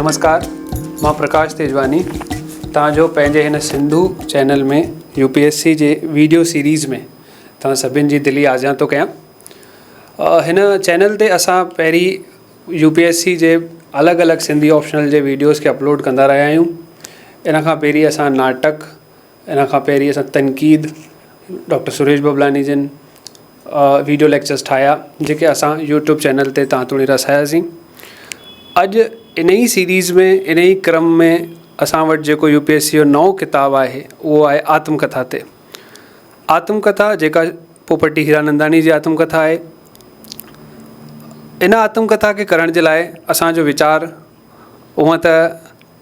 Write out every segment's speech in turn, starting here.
नमस्कार, मां प्रकाश तेजवानी तव्हांजो पंहिंजे हिन सिंधु चैनल में यूपीएससी जे वीडियो सीरीज़ में तव्हां सभिनि जी दिली आज़ियां थो कयां। हिन चैनल ते असां पहिरीं यूपीएससी जे अलॻि अलॻि सिंधी ऑप्शनल जे वीडियोज़ खे अपलोड कंदा रहिया आहियूं। इन खां पहिरीं असां नाटक, इन खां पहिरीं असां तनक़ीद, डॉक्टर सुरेश बबलानी जिन वीडियो लेक्चर्स ठाहिया जेके असां यूट्यूब चैनल ते तव्हां तोड़ी रसायासीं। अॼु इन ई सीरीज़ में, इन ई क्रम में असां वटि जेको यूपीएससी जो नओं किताबु आहे उहो आहे आत्मकथा ते। आत्मकथा जेका पोपटी हीरानंदानी जी आत्मकथा आहे। इन आत्मकथा खे करण जे लाइ असांजो वीचार हूअं त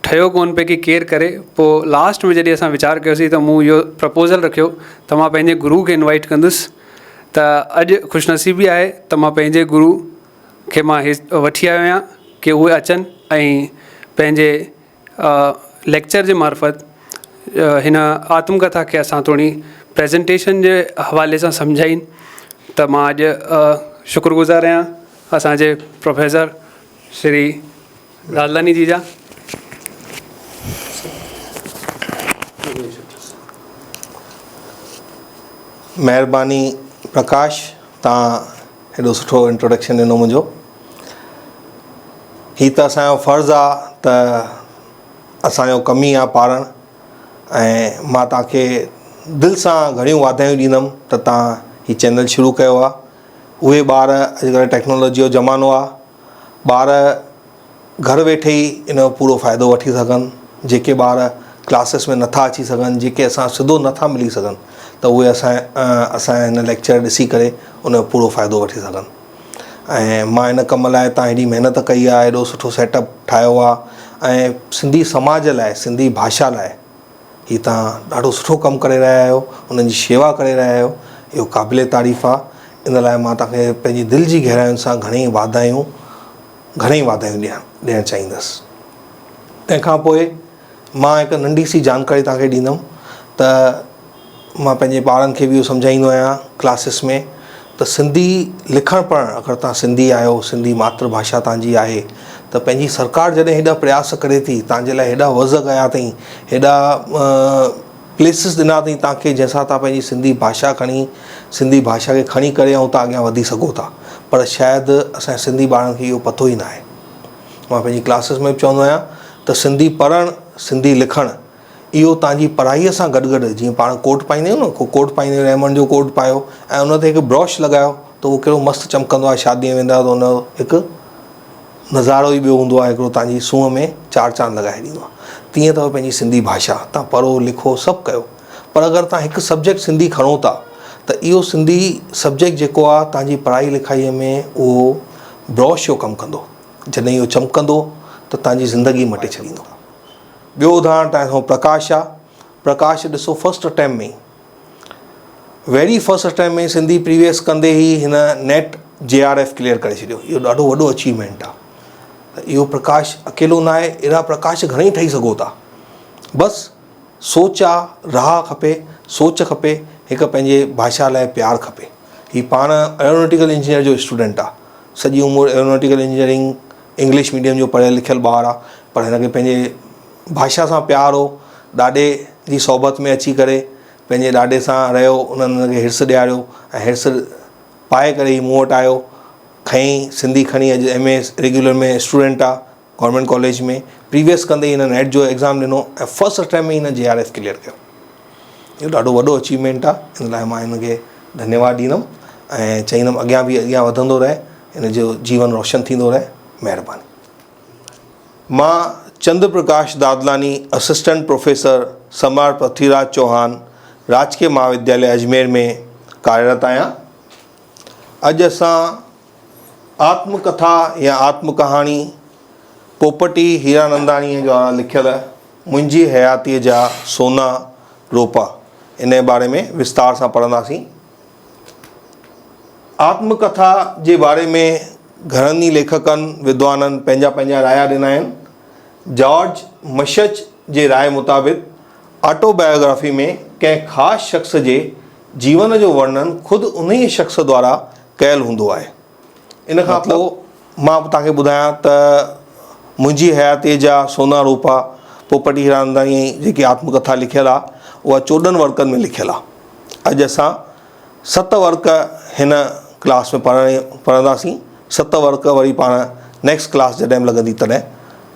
ठहियो कोन पे कि केरु करे, पोइ लास्ट में जॾहिं असां वीचार कयोसीं त मूं इहो प्रपोज़ल रखियो त मां पंहिंजे गुरू खे इनवाइट कंदुसि। त अॼु ख़ुशनसीबी आहे त मां पंहिंजे गुरू खे मां वठी आयो आहियां कि उहे अचनि ऐं पंहिंजे लेक्चर जे मार्फत हिन आत्मकथा खे असां थोरी प्रेज़ेंटेशन जे हवाले सां सम्झाइनि। त मां अॼु शुक्रगुज़ार आहियां असांजे प्रोफेसर श्री राजलानी जी जा। महिरबानी प्रकाश, तव्हां हेॾो सुठो इंट्रोडक्शन ॾिनो मुंहिंजो। हीअ त असांजो फ़र्ज़ु आहे त असांजो कमु ई आहे पाढ़णु, ऐं मां तव्हांखे दिलि सां घणियूं वाधायूं ॾींदुमि त तव्हां हीअ चैनल शुरू कयो आहे। उहे ॿार, अॼुकल्ह टेक्नोलॉजी जो ज़मानो आहे, ॿार घरु वेठे ई इन जो पूरो फ़ाइदो वठी सघनि। जेके ॿार क्लासिस में नथा अची सघनि, जेके असां सिधो नथा मिली सघनि, त उहे असां हिन लेक्चर ॾिसी करे उन जो पूरो फ़ाइदो वठी सघनि। ऐं मां इन कम लाइ तव्हां हेॾी महिनत कई आहे, हेॾो सुठो सेटअप ठाहियो आहे, ऐं सिंधी समाज लाइ, सिंधी भाषा लाइ हीअ तव्हां ॾाढो सुठो कमु करे रहिया आहियो, उन्हनि जी शेवा करे रहिया आहियो। इहो क़ाबिले तारीफ़ आहे। इन लाइ मां तव्हांखे पंहिंजी दिलि जी गहराइयुनि सां घणेई वाधायूं ॾियणु चाहींदुसि। तंहिंखां पोइ मां हिकु नंढी सी जानकारी तव्हांखे ॾींदुमि त मां पंहिंजे ॿारनि खे बि इहो सम्झाईंदो आहियां क्लासिस में त सिंधी लिखणु पढ़णु, अगरि तव्हां सिंधी आहियो, सिंधी मातृभाषा तव्हांजी आहे, त पंहिंजी सरकार जॾहिं हेॾा प्रयास करे थी, तव्हांजे लाइ हेॾा वज़ कया अथई, हेॾा प्लेसिस ॾिना अथई तव्हांखे, जंहिंसां तव्हां पंहिंजी सिंधी भाषा खे खणी करे ऐं तव्हां अॻियां वधी सघो था। पर शायदि असांजे सिंधी ॿारनि खे इहो पतो ई न आहे। मां पंहिंजी क्लासिस में बि चवंदो आहियां त सिंधी पढ़णु, सिंधी लिखणु, इहो तव्हांजी पढ़ाईअ सां गॾु गॾु, जीअं पाण कोट पाईंदा आहियूं न, कोट पाईंदा आहियूं, रेमंड जो कोट पायो ऐं उन ते हिकु ब्रॉश लॻायो त उहो कहिड़ो मस्तु चमकंदो आहे। शादीअ में वेंदा त उन जो हिकु नज़ारो ई ॿियो हूंदो आहे, हिकिड़ो तव्हांजी सूंहं में चार चांद लॻाए ॾींदो आहे। तीअं अथव पंहिंजी सिंधी भाषा, तव्हां पढ़ो लिखो सभु कयो, पर अगरि तव्हां हिकु सब्जेक्ट सिंधी खणो था त इहो सिंधी सब्जेक्ट जेको आहे तव्हांजी पढ़ाई लिखाईअ में उहो ब्रॉश जो कमु कंदो। जॾहिं इहो चमकंदो त तव्हांजी ज़िंदगी मटे छॾींदो। ॿियो उदाहरण तव्हांजो प्रकाश आहे। प्रकाश ॾिसो, फस्ट अटैम्प में, वेरी फस्ट अटैम्प में सिंधी प्रीवियस कंदे ई हिन नेट JRF क्लियर करे छॾियो। इहो ॾाढो वॾो अचीवमेंट आहे। त इहो प्रकाश अकेलो न आहे, अहिड़ा प्रकाश घणेई ठही सघो था। बसि सोच आहे, राह खपे, सोच खपे, हिकु पंहिंजे भाषा लाइ प्यारु खपे। हीअ पाण एरोनॉटिकल इंजीनियर जो स्टूडेंट आहे, सॼी उमिरि एरोनॉटिकल इंजीनियरिंग इंग्लिश मीडियम जो पढ़ियल लिखियल ॿारु आहे, पर हिनखे पंहिंजे भाषा सां प्यारु हो। ॾाॾे जी सोबत में अची करे पंहिंजे ॾाॾे सां रहियो, उन्हनि हुनखे हिर्सु ॾियारियो ऐं हिर्सु पाए करे ई मूं वटि आयो। खईं सिंधी खणी, अॼु MA रेगुलर में स्टूडेंट आहे गवर्नमेंट कॉलेज में। प्रीवियस कंदे हिन नेट जो एग्ज़ाम ॾिनो ऐं फस्ट अटैम्प में हिन JRF क्लियर कयो। इहो ॾाढो वॾो अचीवमेंट आहे। इन लाइ मां हिनखे धन्यवाद ॾींदुमि ऐं चईंदुमि अॻियां बि अॻियां वधंदो रहे, हिन जो जीवन रोशन थींदो रहे। महिरबानी। मां चंद्र प्रकाश दादलानी, असिस्टेंट प्रोफेसर सम्राट पृथ्वीराज चौहान, राजकीय महाविद्यालय अजमेर में कार्यरत आहियां। अॼु असां आत्मकथा या आत्मकहाणी पोपटी हीरानंदाणीअ द्वारा लिखियल मुंहिंजी हयातीअ जा सोना रोपा, इन जे बारे में विस्तार सां पढ़ंदासीं। आत्मकथा जे बारे में घणनि ई लेखकनि, विद्वाननि पंहिंजा पंहिंजा राया ॾिना आहिनि। जॉर्ज मशच जे राय मुताबिक़ ऑटोबायोग्राफी में कंहिं ख़ासि शख़्स जे जीवन जो वर्णन ख़ुदि उन ई शख़्स द्वारा कयल हूंदो आहे। इन खां पोइ मां तव्हांखे ॿुधायां त मुंहिंजी हयातीअ जा सोना रूपा पोपटी हीरानंदाणी जेकी आत्मकथा लिखियलु आहे उहा 14 वर्कनि में लिखियलु आहे। अॼु असां 7 वर्क हिन क्लास में पढ़ंदासीं। 7 वर्क वरी पाण नेक्स्ट क्लास जॾहिं लॻंदी तॾहिं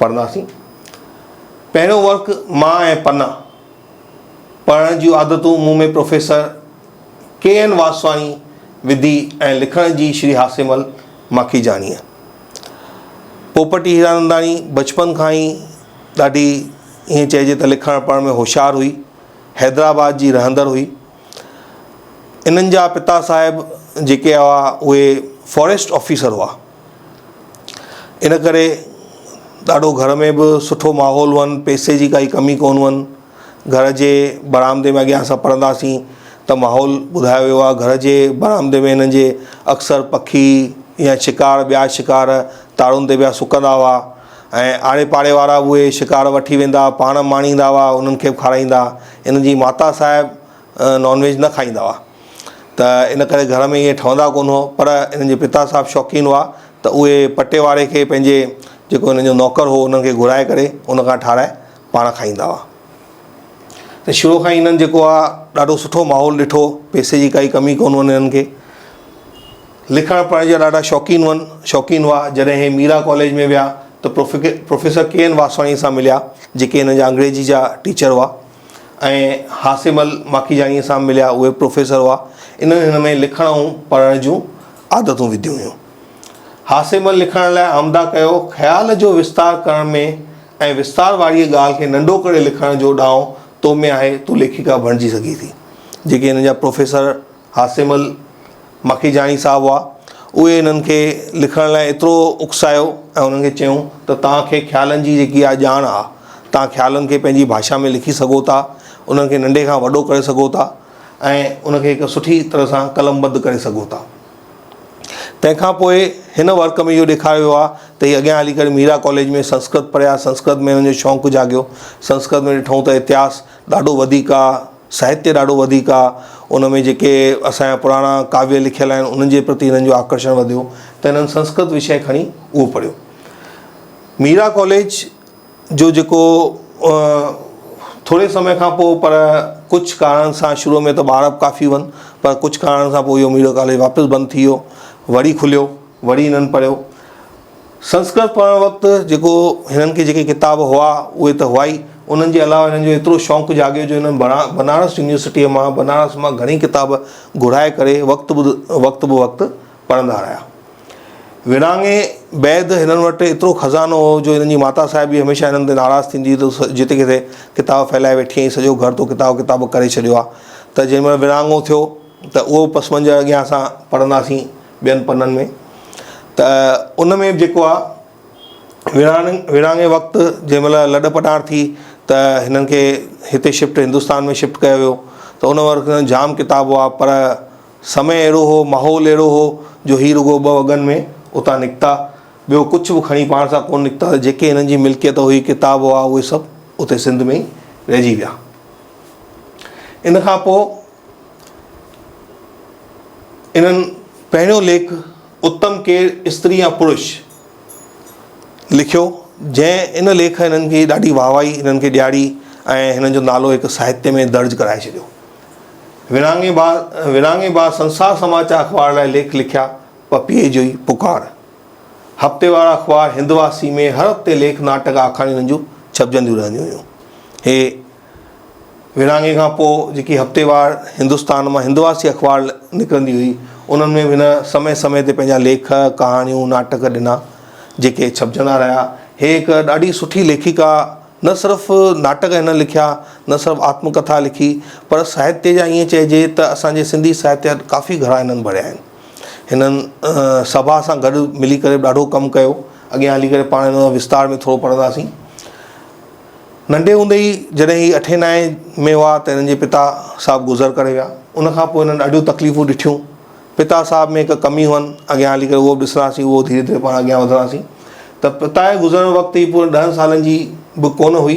पढ़ंदासीं। पहिरियों वर्क मां ऐं पन्ना। पढ़ण जूं आदतूं मूं में प्रोफेसर KN वासवाणी विधि ऐं लिखण जी श्री हासिमल माखीजानीअ। पोपटी हीरानंदाणी बचपन खां ई ॾाढी ईअं चइजे त लिखण पढ़ण में होशियारु हुई। हैदराबाद जी रहंदड़ हुई। इन्हनि जा पिता साहिब जेके हुआ उहे फॉरेस्ट ऑफिसर हुआ। इन करे ॾाढो घर में बि सुठो माहौल हुअनि, पैसे जी काई कमी कोन हुअनि। घर जे बरामदे में अॻियां असां पढ़ंदासीं त माहौल ॿुधायो वियो आहे। घर जे बरामदे में हिननि जे अक्सर पखी या शिकार ॿिया शिकार तारुनि ते ॿिया सुकंदा हुआ ऐं आड़े पाड़े वारा उहे शिकार वठी वेंदा, पाण माणींदा हुआ, उन्हनि खे बि खाराईंदा। इन्हनि जी माता साहिब नॉनवेज न खाईंदा हुआ त इन करे घर में ईअं ठहंदा कोन हो। पर इन्हनि जे पिता साहिब शौक़ीन हुआ त उहे पटे वारे खे पंहिंजे जेको हिननि जो नौकर हो उन्हनि खे घुराए करे उनखां ठाराए पाण खाईंदा हुआ। त शुरू खां ई हिननि जेको आहे ॾाढो सुठो माहौल ॾिठो, पैसे जी काई कमी कोन हुअनि हिननि खे। लिखण पढ़ण जा ॾाढा शौक़ीन हुआ। जॾहिं हे मीरा कॉलेज में विया त प्रोफेसर KN वासवाणी सां मिलिया जेके हिन जा अंग्रेजी जा टीचर हुआ ऐं हासिमल माखीजानीअ सां मिलिया, उहे प्रोफेसर हुआ। इन्हनि हिन में लिखण ऐं पढ़ण जूं आदतूं विधियूं हुयूं। हासिमल लिखण लाइ आमदा कयो ख़्याल जो विस्तार करण में ऐं विस्तार वारी ॻाल्हि खे नंढो करे लिखण जो ॾांहुं तो में आहे तूं लेखिका बणिजी सघी थी। जेके हिन जा प्रोफेसर हासिमल माखीजानी साहब हुआ उहे हिननि खे लिखण लाइ एतिरो उकसायो ऐं उन्हनि खे चयूं त तव्हांखे ख़्यालनि जी जेकी आहे ॼाण आहे, तव्हां ख़्यालनि खे पंहिंजी भाषा में लिखी सघो था, उन्हनि खे नंढे खां वॾो करे सघो था ऐं उनखे हिकु सुठी तरह सां कलमबद्ध करे सघो था। तंहिंखां पोइ हिन वर्क में इहो ॾेखारियो वियो आहे त हीअ अॻियां हली करे मीरा कॉलेज में संस्कृत पढ़िया। संस्कृत में हुननि जो शौक़ु जाॻियो। संस्कृत में ॾिठूं त इतिहास ॾाढो वधीक आहे, साहित्य ॾाढो वधीक आहे। उन में जेके असांजा पुराणा काव्य लिखियल आहिनि उन्हनि जे प्रति हिननि जो आकर्षण वधियो त हिननि संस्कृत विषय खणी उहो पढ़ियो। मीरा कॉलेज जो जेको थोरे समय खां पोइ पर कुझु कारण सां शुरू में त ॿार बि काफ़ी हुअनि, पर कुझु कारण सां पोइ इहो मीरा कॉलेज वापसि बंदि थी वियो, वरी खुलियो, वरी हिननि पढ़ियो। संस्कृत पढ़णु वक़्तु जेको हिननि खे जेके किताब हुआ उहे त हुआ ई, उन्हनि जे अलावा हिननि जो एतिरो शौक़ु जाॻियो जो हिननि बनारस यूनिवर्सिटीअ मां बनारस मां घणी किताब घुराए करे वक़्तु बि वक़्तु पढ़ंदा रहिया। विरांगे बैदि हिननि वटि एतिरो खज़ानो हो जो हिननि जी माता साहिब बि हमेशह हिननि ते नाराज़ थींदी त जिते किथे किताब फैलाए वेठी ऐं सॼो घर तो किताब करे छॾियो आहे। त जंहिं महिल विरांगो थियो त उहो पस मंज़र अॻियां असां पढ़ंदासीं ॿियनि पन्ननि में। त उन में जेको आहे विरांगे वक़्तु जंहिं महिल लॾ पटार थी त हिननि खे हिते हिंदुस्तान में शिफ्ट कयो वियो त उन वक़्तु जाम किताब हुआ, पर समय अहिड़ो हो, माहौल अहिड़ो हो जो ही रुगो 2 वॻनि में उतां निकिता, ॿियो कुझु बि खणी पाण सां कोन निकिता। जेके हिननि जी मिल्कियत हुई, किताब हुआ, उहे सभु उते सिंध में ई रहिजी विया। इन खां पोइ इन्हनि पहिरियों लेख उत्तम केरु स्त्री या पुरुष लिखियो, जंहिं इन लेख हिननि खे ॾाढी वाहवाही हिननि खे ॾियारी ऐं हिननि जो नालो हिकु साहित्य में दर्ज कराए छॾियो। विरांगे बाद संसार समाचार अख़बार लाइ लेख लिखिया, पपीअ जो ई पुकार। हफ़्तेवार अख़बार हिंदवासी में हर हफ़्ते लेख नाटक आखाणियूं हिननि जूं छपजंदियूं रहंदियूं हुयूं। हे विरांगे खां पोइ जेकी हफ़्तेवार हिंदुस्तान मां हिंदवासी अख़बार निकिरंदी हुई उन्हनि में बि हिन समय समय ते पंहिंजा लेख, कहाणियूं, नाटक ॾिना जेके छपजंदा रहिया। हे हिकु ॾाढी सुठी लेखिका, न सिर्फ़ु नाटक हिन लिखिया, न सिर्फ़ु आत्मकथा लिखी, पर साहित्य जा ईअं चइजे त असांजे सिंधी साहित्य काफ़ी घणा हिननि भरिया आहिनि। हिननि सभा सां गॾु मिली करे ॾाढो कमु कयो। अॻियां हली करे पाण हिन विस्तार में थोरो पढ़ंदासीं। नंढे हूंदे ई जॾहिं ही 8 9 में हुआ त हिननि जे पिता साहिबु गुज़र करे विया। उनखां पोइ हिननि ॾाढियूं तकलीफ़ूं ॾिठियूं। पिता साहिब में हिकु कमी हुअनि, अॻियां हली करे उहो बि ॾिसंदासीं, उहो धीरे धीरे पाण अॻियां वधंदासीं। त पिता जे गुज़रण वक़्तु ई पूरे 10 सालनि जी बि कोन हुई।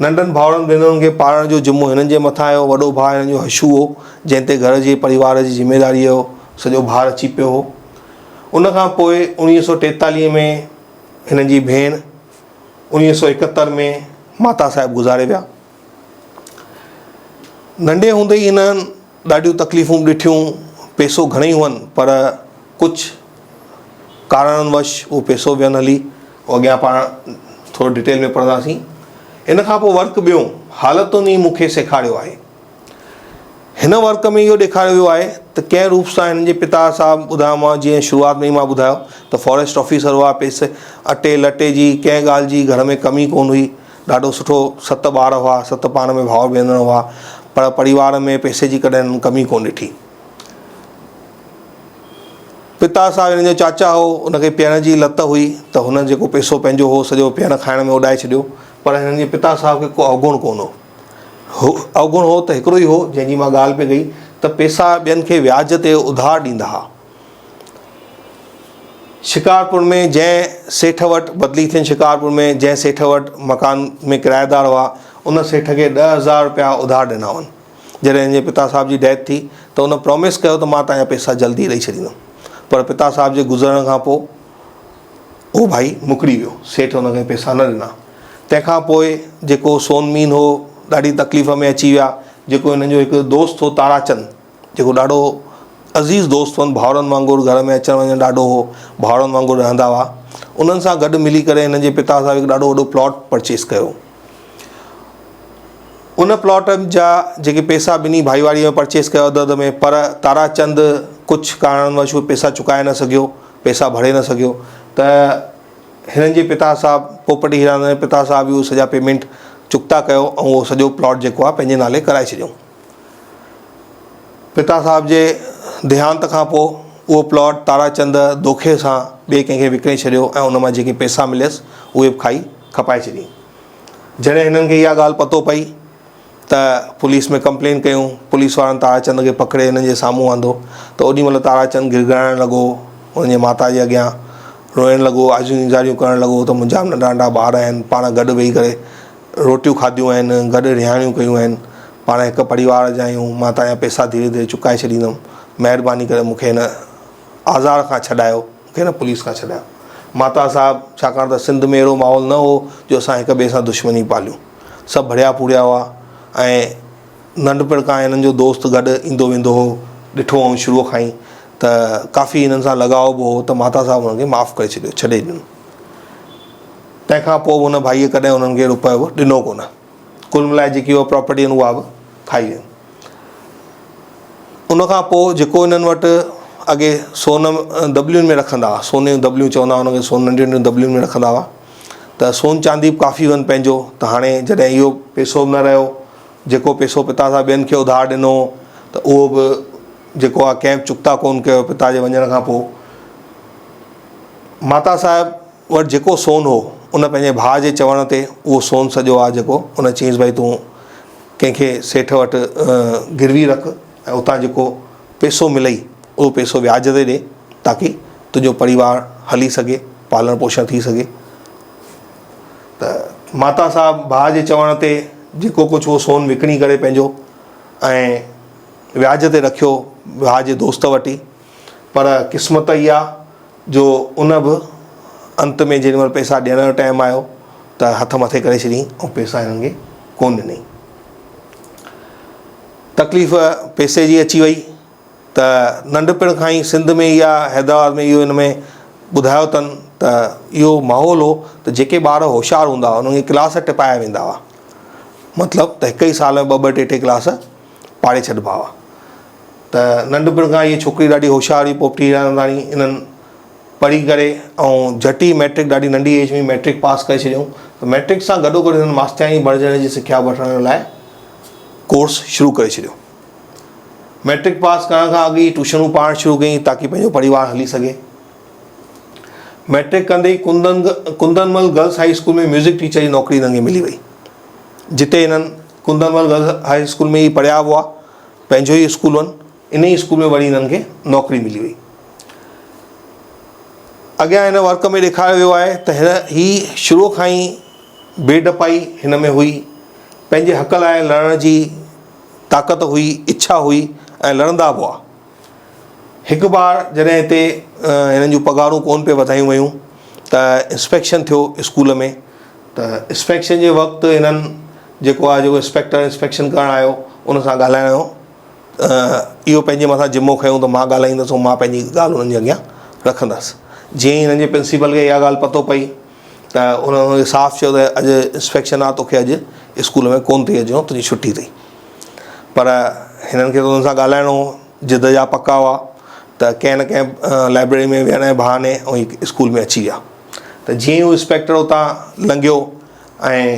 नंढनि भाउरनि भेनरुनि खे पालण जो ज़िम्मो हिननि जे मथां आयो। वॾो भाउ हिननि जो हशू हो, जंहिं ते घर जे परिवार जी ज़िमेदारीअ जो सॼो भार अची पियो हो। उनखां पोइ 1943 में हिननि जी भेण 1971 में माता साहिब गुज़ारे विया। नंढे हूंदे ई हिननि ॾाढियूं तकलीफ़ूं ॾिठियूं, पैसो घणेई हुअनि पर कुझु कारणवश उहो पैसो बि हली, अॻियां पाण थोरो डिटेल में पढ़ंदासीं। इन खां पोइ वर्क ॿियो हालतुनि ई मूंखे सेखारियो आहे। हिन वर्क में इहो ॾेखारियो वियो आहे त कंहिं रूप सां हिननि जे पिता साहिबु ॿुधायो मां, जीअं शुरूआति में ई मां ॿुधायो त फॉरेस्ट ऑफिसर हुआ, पैसे अटे लटे जी कंहिं ॻाल्हि जी घर में कमी कोन हुई, ॾाढो सुठो, 7 ॿार हुआ, 7 पाण में भाउर भेनर हुआ, पर परिवार में पैसे जी कॾहिं कमी कोन ॾिठी। पिता साहिबु हिन जो चाचा हो, उनखे पीअण जी लत हुई त हुन जेको पैसो पंहिंजो हो सॼो पीअण खाइण में उॾाए छॾियो, पर हिननि जे पिता साहिब खे को अवगुण कोन हो। अवगुण हो त हिकिड़ो ई हो जंहिंजी मां ॻाल्हि पे कई त पैसा ॿियनि खे व्याज ते उधार ॾींदा हुआ। शिकारपुर में जंहिं सेठ वटि बदिली थियनि, शिकारपुर में जंहिं सेठ वटि मकान में किराएदार हुआ, उन सेठ खे 10,000 रुपया उधार ॾिना हुअनि। जॾहिं हिन जे पिता साहिब जी डेथ थी त उन प्रॉमिस कयो त मां तव्हांजा पैसा जल्दी ॾेई छॾींदुमि, पर पिता साहिब जे गुज़रण खां पोइ उहो भाई मुकरी वियो, सेठ हुनखे पैसा न ॾिना। तंहिंखां पोइ जेको सोनमीन हो ॾाढी तकलीफ़ में अची विया। जेको हिननि जो हिकु दोस्त हो ताराचंद, जेको ॾाढो अज़ीज़ दोस्त हुअनि, भाउरनि वांगुरु घर में अचणु वञणु ॾाढो हो, भाउरनि वांगुरु रहंदा हुआ। उन्हनि सां गॾु मिली करे हिननि जे पिता साहिब हिकु ॾाढो वॾो प्लॉट परचेस कयो। उन प्लॉट जा जेके पैसा ॿिन्ही भाईवारी में परचेस कयो अधु में, पर ताराचंद कुझु कारणवश उहे पैसा चुकाए न सघियो, पैसा भरे न सघियो, त हिननि जे पिता साहिबु पोपटी हीरानंद जे पिता साहिबु उहो सॼा पेमेंट चुकता कयो ऐं उहो सॼो प्लॉट जेको आहे पंहिंजे नाले कराए छॾियऊं। पिता साहिब जे देहांत खां पोइ उहो प्लॉट ताराचंद दोखे सां ॿिए कंहिंखे विकिणे छॾियो ऐं उन मां जेके पैसा मिलियसि उहे बि खाई खपाए छॾियईं। जॾहिं हिननि खे इहा ॻाल्हि पतो पई त पुलिस में कंप्लेन कयूं, पुलिस वारनि ताराचंद खे पकड़े हिननि जे साम्हूं आंदो, त ओॾीमहिल ताराचंद गिड़गिड़ाइणु लॻो, हुनजे माता जे अॻियां रोइणु लॻो, आजियूं निजारियूं करणु लॻो त मुंहिंजा नंढा नंढा ॿार आहिनि, पाण गॾु वेही करे रोटियूं खाधियूं आहिनि, गॾु रिहाणियूं कयूं आहिनि, पाण हिकु परिवार जा आहियूं, मां तव्हांजा पैसा धीरे धीरे चुकाए छॾींदुमि, महिरबानी करे मूंखे हिन आज़ार खां छॾायो, मूंखे हिन पुलिस खां छॾायो। माता साहिबु, छाकाणि त सिंध में अहिड़ो माहौल न हो जो असां हिक ॿिए सां दुश्मनी पालियूं, सभु भरिया पूरिया हुआ ऐं नंढपण खां हिननि जो दोस्त गॾु ईंदो वेंदो हो, ॾिठो हुअऊं शुरूअ खां ई, त काफ़ी हिननि सां लॻाव बि हो, त माता साहिबु हुननि खे माफ़ु करे छॾियो, छॾे ॾिनो। तंहिंखां पोइ हुन भाईअ कॾहिं हुननि खे रुपयो बि ॾिनो कोन। कुल मिलाए जेकी उहा प्रॉपर्टी आहिनि उहा बि खाई वियूं। उनखां पोइ जेको हिननि वटि अॻे सोन दॿलियुनि में रखंदा हुआ, सोने जूं दॿलियूं चवंदा हुआ हुनखे, सोन नंढियूं नंढियूं दॿलियुनि में रखंदा हुआ, त सोन चांदी बि काफ़ी हुअनि पंहिंजो। त हाणे जॾहिं इहो पैसो बि न रहियो, जेको पैसो पिता सां ॿियनि खे उधार ॾिनो, त उहो बि जेको आहे कंहिं चुकता कोन कयो। पिता जे वञण खां पोइ माता साहिबु वटि जेको सोन हो, उन पंहिंजे भाउ जे चवण ते उहो सोन सॼो आहे जेको उन चयईंसि भई तूं कंहिंखे सेठ वटि गिरवी रख ऐं उतां जेको पैसो मिलई उहो पैसो व्याज ते ॾे, ताकी तुंहिंजो परिवार हली सघे, पालण पोषण थी सघे। त माता साहिबु भाउ जे चवण ते जेको कुझु उहो सोन विकिणी करे पंहिंजो ऐं व्याज ते रखियो भाउ जे दोस्त वटि। पर क़िस्मत इहा जो उन बि अंत में जेॾीमहिल पैसा ॾियण जो टाइम आयो त हथ मथे करे छॾियईं ऐं पैसा हिननि खे कोन ॾिनई। तकलीफ़ पैसे जी अची वई त नंढपण खां ई सिंध में या हैदराबाद में इहो हिन में ॿुधायो अथनि त इहो माहौल हो त जेके ॿार होशियारु हूंदा हुआ उन्हनि खे क्लास टिपाया वेंदा हुआ, मतिलबु त हिकु ई साल में 2-2 टे क्लास पाढ़े छॾिबा हुआ। त नंढपण खां इहा छोकिरी ॾाढी होशियारु हुई, पोपटी हीरानंदाणी। इन्हनि पढ़ी करे ऐं झटी मैट्रिक, ॾाढी नंढी एज में मैट्रिक पास करे छॾियऊं। त मैट्रिक सां गॾोगॾु हिननि मास्टराणी बणिजण जी सिख्या वठण लाइ कोर्स शुरू करे छॾियो। मैट्रिक पास करण खां अॻु ई ट्यूशनूं पाढ़णु शुरू कई ताकी पंहिंजो परिवार हली सघे। मैट्रिक कंदे ई कुंदनमल गर्ल्स हाई स्कूल में म्यूज़िक टीचर जी नौकिरी हिननि खे मिली वई, जिते हिननि कुंदनमल गर्ल्स हाई स्कूल में ई पढ़िया हुआ, पंहिंजो ई स्कूल हुअनि, इन ई स्कूल में वरी हिननि खे नौकिरी मिली वई। अॻियां हिन वर्क में ॾेखारियो वियो आहे त ही शुरूअ खां ई बेडपाई हिन में हुई, पंहिंजे हक़ लाइ लड़ण जी ताक़त हुई, इच्छा हुई ऐं लड़ंदा बि हुआ। हिकु बार जॾहिं हिते हिननि जूं पघारूं कोन पे वधायूं वयूं त इंस्पेक्शन थियो स्कूल में, त इंस्पेक्शन जे वक़्तु हिननि जेको आहे जेको इंस्पेक्टर इंस्पेक्शन करणु आयो उन सां ॻाल्हाइणो, इहो पंहिंजे मथां ज़िम्मो खयूं त मां ॻाल्हाईंदुसि ऐं मां पंहिंजी ॻाल्हि उन्हनि जे अॻियां रखंदुसि। जीअं ई हिननि जे प्रिंसिपल खे इहा ॻाल्हि पतो पई त उन्हनि साफ़ चयो त अॼु इंस्पेक्शन आहे, तोखे अॼु स्कूल में कोन थी अचिणो, तुंहिंजी छुटी अथई। पर हिननि खे त हुन सां ॻाल्हाइणो जिद जा पका हुआ त कंहिं न कंहिं लाइब्रेरी में विहण जे बहाने ऐं स्कूल में अची विया। त जीअं ई हू इंस्पेक्टर उतां लंघियो ऐं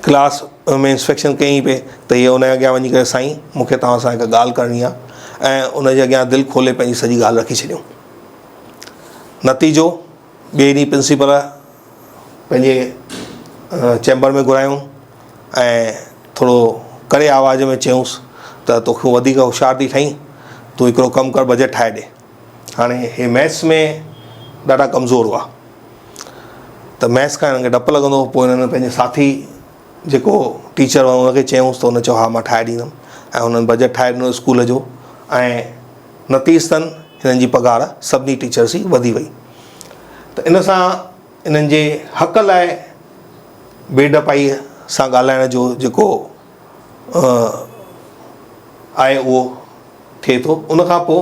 क्लास में इंस्पेक्शन कयईं पिए त हीअ उनजे अॻियां वञी करे, साईं मूंखे तव्हां सां हिकु ॻाल्हि करणी आहे, ऐं उनजे अॻियां दिलि खोले पंहिंजी सॼी ॻाल्हि रखी छॾियूं। नतीजो ॿिए ॾींहुं प्रिंसिपल पंहिंजे चैम्बर में घुरायूं ऐं थोरो करे आवाज़ में चयूंसि त तोखे वधीक होशियारु थी ठहीं, तूं हिकिड़ो कमु कर, बजट ठाहे ॾे। हाणे हे मैथ्स में ॾाढा कमज़ोर हुआ त मैथ्स खां हिननि खे डपु लॻंदो हो। पोइ हिननि पंहिंजे साथी जेको टीचर हुओ हुनखे चयूंसि त हुन चयो हा मां ठाहे ॾींदुमि, ऐं हुननि बजट ठाहे ॾिनो स्कूल जो, ऐं नतीजतन हिननि जी पघार सभिनी टीचर्स जी वधी वई। त इन सां इन्हनि जे हक़ लाइ बेडपाई सां ॻाल्हाइण जो जेको आहे उहो थिए थो। उनखां पोइ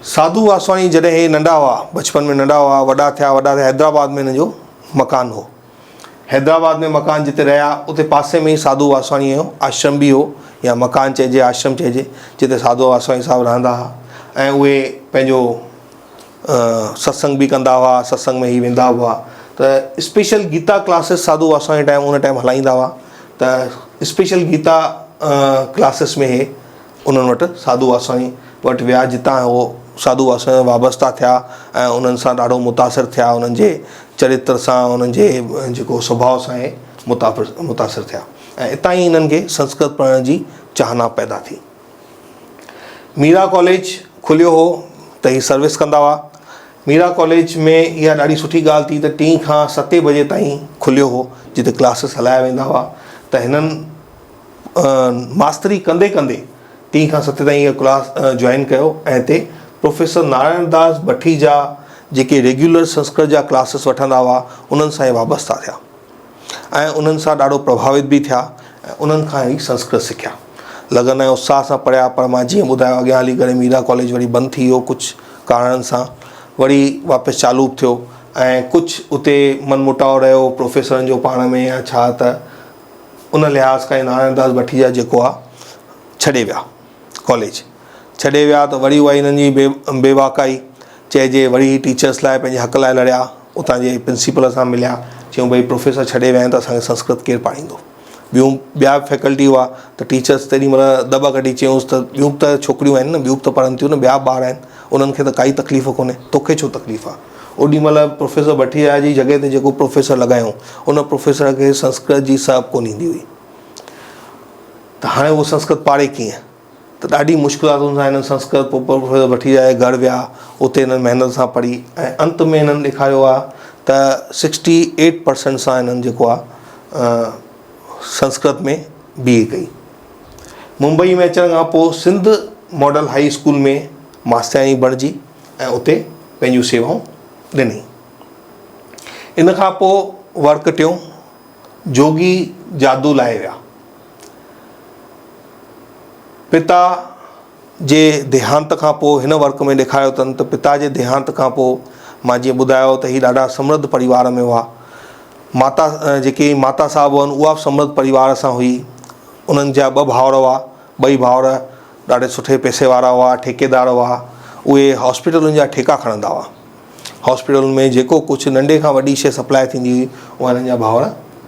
साधू वासवाणी जॾहिं हे नंढा हुआ, बचपन में नंढा हुआ, वॾा थिया हैदराबाद में हिन जो मकान हो। हैदराबाद में मकान जिते रहिया उते पासे में ई साधू वासवाणी जो आश्रम बि हो, या मकान चइजे आश्रम चइजे, जिते साधू वासवाणी साहिबु रहंदा हुआ। ऐं उहे पंहिंजो सत्संग बि कंदा हुआ, सत्संग में ई वेंदा हुआ। त स्पेशल गीता क्लासिस साधू वासवाणी उन टाइम हलाईंदा हुआ। त स्पेशल गीता क्लासिस में हे उन्हनि वटि साधू वासवाणी वटि विया, जितां उहो साधू वासवाणी वाबस्ता थिया ऐं उन्हनि सां ॾाढो मुतासिर थिया, उन्हनि जे चरित्र सां, उन्हनि जे जेको स्वभाव सां हे मुतासिर थिया, ऐं हितां ई हिननि खे संस्कृत पढ़ण जी चाहना पैदा थी। मीरा कॉलेज खुलियो हो त ही सर्विस कंदा हुआ। मीरा कॉलेज में इहा ॾाढी सुठी ॻाल्हि थी त 3 खां 7 बजे ताईं खुलियो हो, जिते क्लासिस हलाया वेंदा हुआ। त हिननि मास्तरी कंदे कंदे 3 खां 7 ताईं इहा क्लास जॉइन कयो, ऐं हिते प्रोफेसर नारायण दास भट्टीजा जेके रेगुलर संस्कृत जा क्लासिस वठंदा हुआ उन्हनि सां वाबस्ता थिया, ऐं उन्हनि सां ॾाढो प्रभावित बि थिया, ऐं उन्हनि खां ई संस्कृत सिखिया। लगन ऐं उत्साह सां पढ़िया। पर मां जीअं ॿुधायो अॻियां हली करे मीरा कॉलेज वरी बंदि थी वियो कुझु कारणनि सां, वरी वापसि चालू थियो, ऐं कुझु उते मनमुटाव रहियो प्रोफेसरनि जो पाण में या छा, त उन लिहाज़ खां नारायण दास भट्टीजा जेको आहे छॾे विया, कॉलेज छॾे विया। त वरी उहा हिननि जी बेवाकाई चइजे, वरी टीचर्स लाइ पंहिंजे हक़ लाइ लड़िया, उतां जे प्रिंसिपल सां मिलिया, चयूं भई प्रोफेसर छॾे विया आहिनि त असांखे संस्कृत केरु पाढ़ींदो। ॿिया फैकल्टी हुआ त टीचर्स तेॾी महिल दॿ कढी चयूंसि त ॿियूं त छोकिरियूं आहिनि न, ॿियूं त पढ़नि थियूं न, ॿिया ॿार आहिनि, उन्हनि खे त काई तकलीफ़ कोन्हे, तोखे छो तकलीफ़ आहे। ओॾी महिल प्रोफेसर भट्टीजा जी जॻह ते जेको प्रोफेसर लॻायूं, उन प्रोफेसर खे संस्कृत जी साहब कोन ईंदी हुई, त हाणे उहो संस्कृत पाढ़े कीअं। त ॾाढी मुश्किलातुनि सां हिननि संस्कृत प्रोफेसर भट्टीजा जे घर विया, उते हिननि महिनत सां पढ़ी, ऐं अंत में हिननि ॾेखारियो आहे त 68% सां हिननि जेको आहे संस्कृत में BA कई। मुंबई में अचण खां पोइ सिंध मॉडल हाई स्कूल में मास्टराणी बणिजी ऐं उते पंहिंजूं सेवाऊं ॾिनई। इन खां पोइ वर्क टियों जोगी जादू लाइ विया। पिता जे देहांत खां पोइ हिन वर्क में ॾेखारियो अथनि त पिता जे देहांत खां पोइ मां जीअं ॿुधायो त हीअ ॾाढा समृद्ध परिवार में हुआ। माता जेकी माता साहब हुअनि उहा बि समृद्ध परिवार सां हुई। उन्हनि जा 2 भाउर हुआ, 2 भाउर ॾाढे सुठे पैसे वारा हुआ, ठेकेदार हुआ। उहे हॉस्पिटलुनि जा ठेका खणंदा हुआ। हॉस्पिटल में जेको कुझु नंढे खां वॾी शइ सप्लाई थींदी हुई उहा हिननि जा भाउर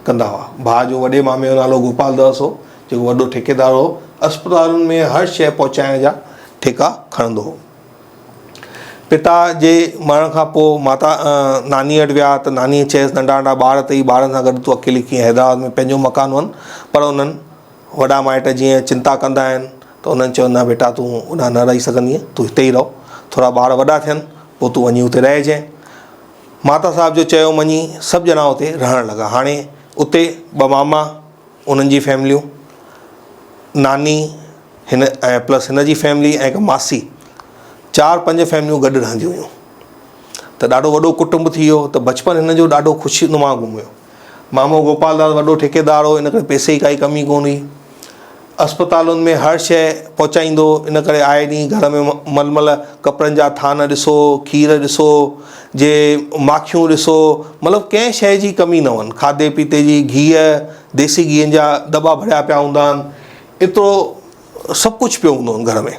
कंदा हुआ। भाउ जो वॾे मामे जो नालो गोपाल दास हो, जेको वॾो ठेकेदार हो। अस्पतालुनि में हर शइ पहुचाइण जा ठेका खणंदो हो। पिता जे मरण खां पोइ माता नानी वटि विया त नानी चयसि नंढा नंढा ॿार अथई, ॿारनि सां गॾु तूं अकेली कीअं हैदराबाद में पंहिंजो मकान वञ। पर उन्हनि वॾा माइट जीअं चिंता कंदा आहिनि त उन्हनि चयो न बेटा तूं उॾां न रही सघंदीअं, तूं हिते ई रहो, थोरा ॿार वॾा थियनि पोइ तूं वञी उते रहिजांइ। माता साहिब जो चयो मञी सभु ॼणा उते रहणु लॻा। हाणे उते 2 मामा, उन्हनि जी फैमिलियूं, नानी हिन प्लस हिन जी फैमिली ऐं हिकु मासी, 4-5 फैमिलियूं गॾु रहंदियूं हुयूं। त ॾाढो वॾो कुटुंब थी वियो। त बचपन हिन जो ॾाढो ख़ुशीनुमा गुज़रियो। मामो गोपाल दास वॾो ठेकेदार हो, इन करे पैसे जी काई कमी कोन हुई। अस्पतालुनि में हर शइ पहुचाईंदो, इन करे आए ॾींहुं घर में मलमल कपिड़नि जा थान ॾिसो, खीर ॾिसो, जे माखियूं ॾिसो, मतिलबु कंहिं शइ जी कमी न हुअनि। खाधे पीते जी, घीअ, देसी घीअनि जा दॿा भरिया पिया हूंदा आहिनि। एतिरो सभु कुझु पियो हूंदो घर में।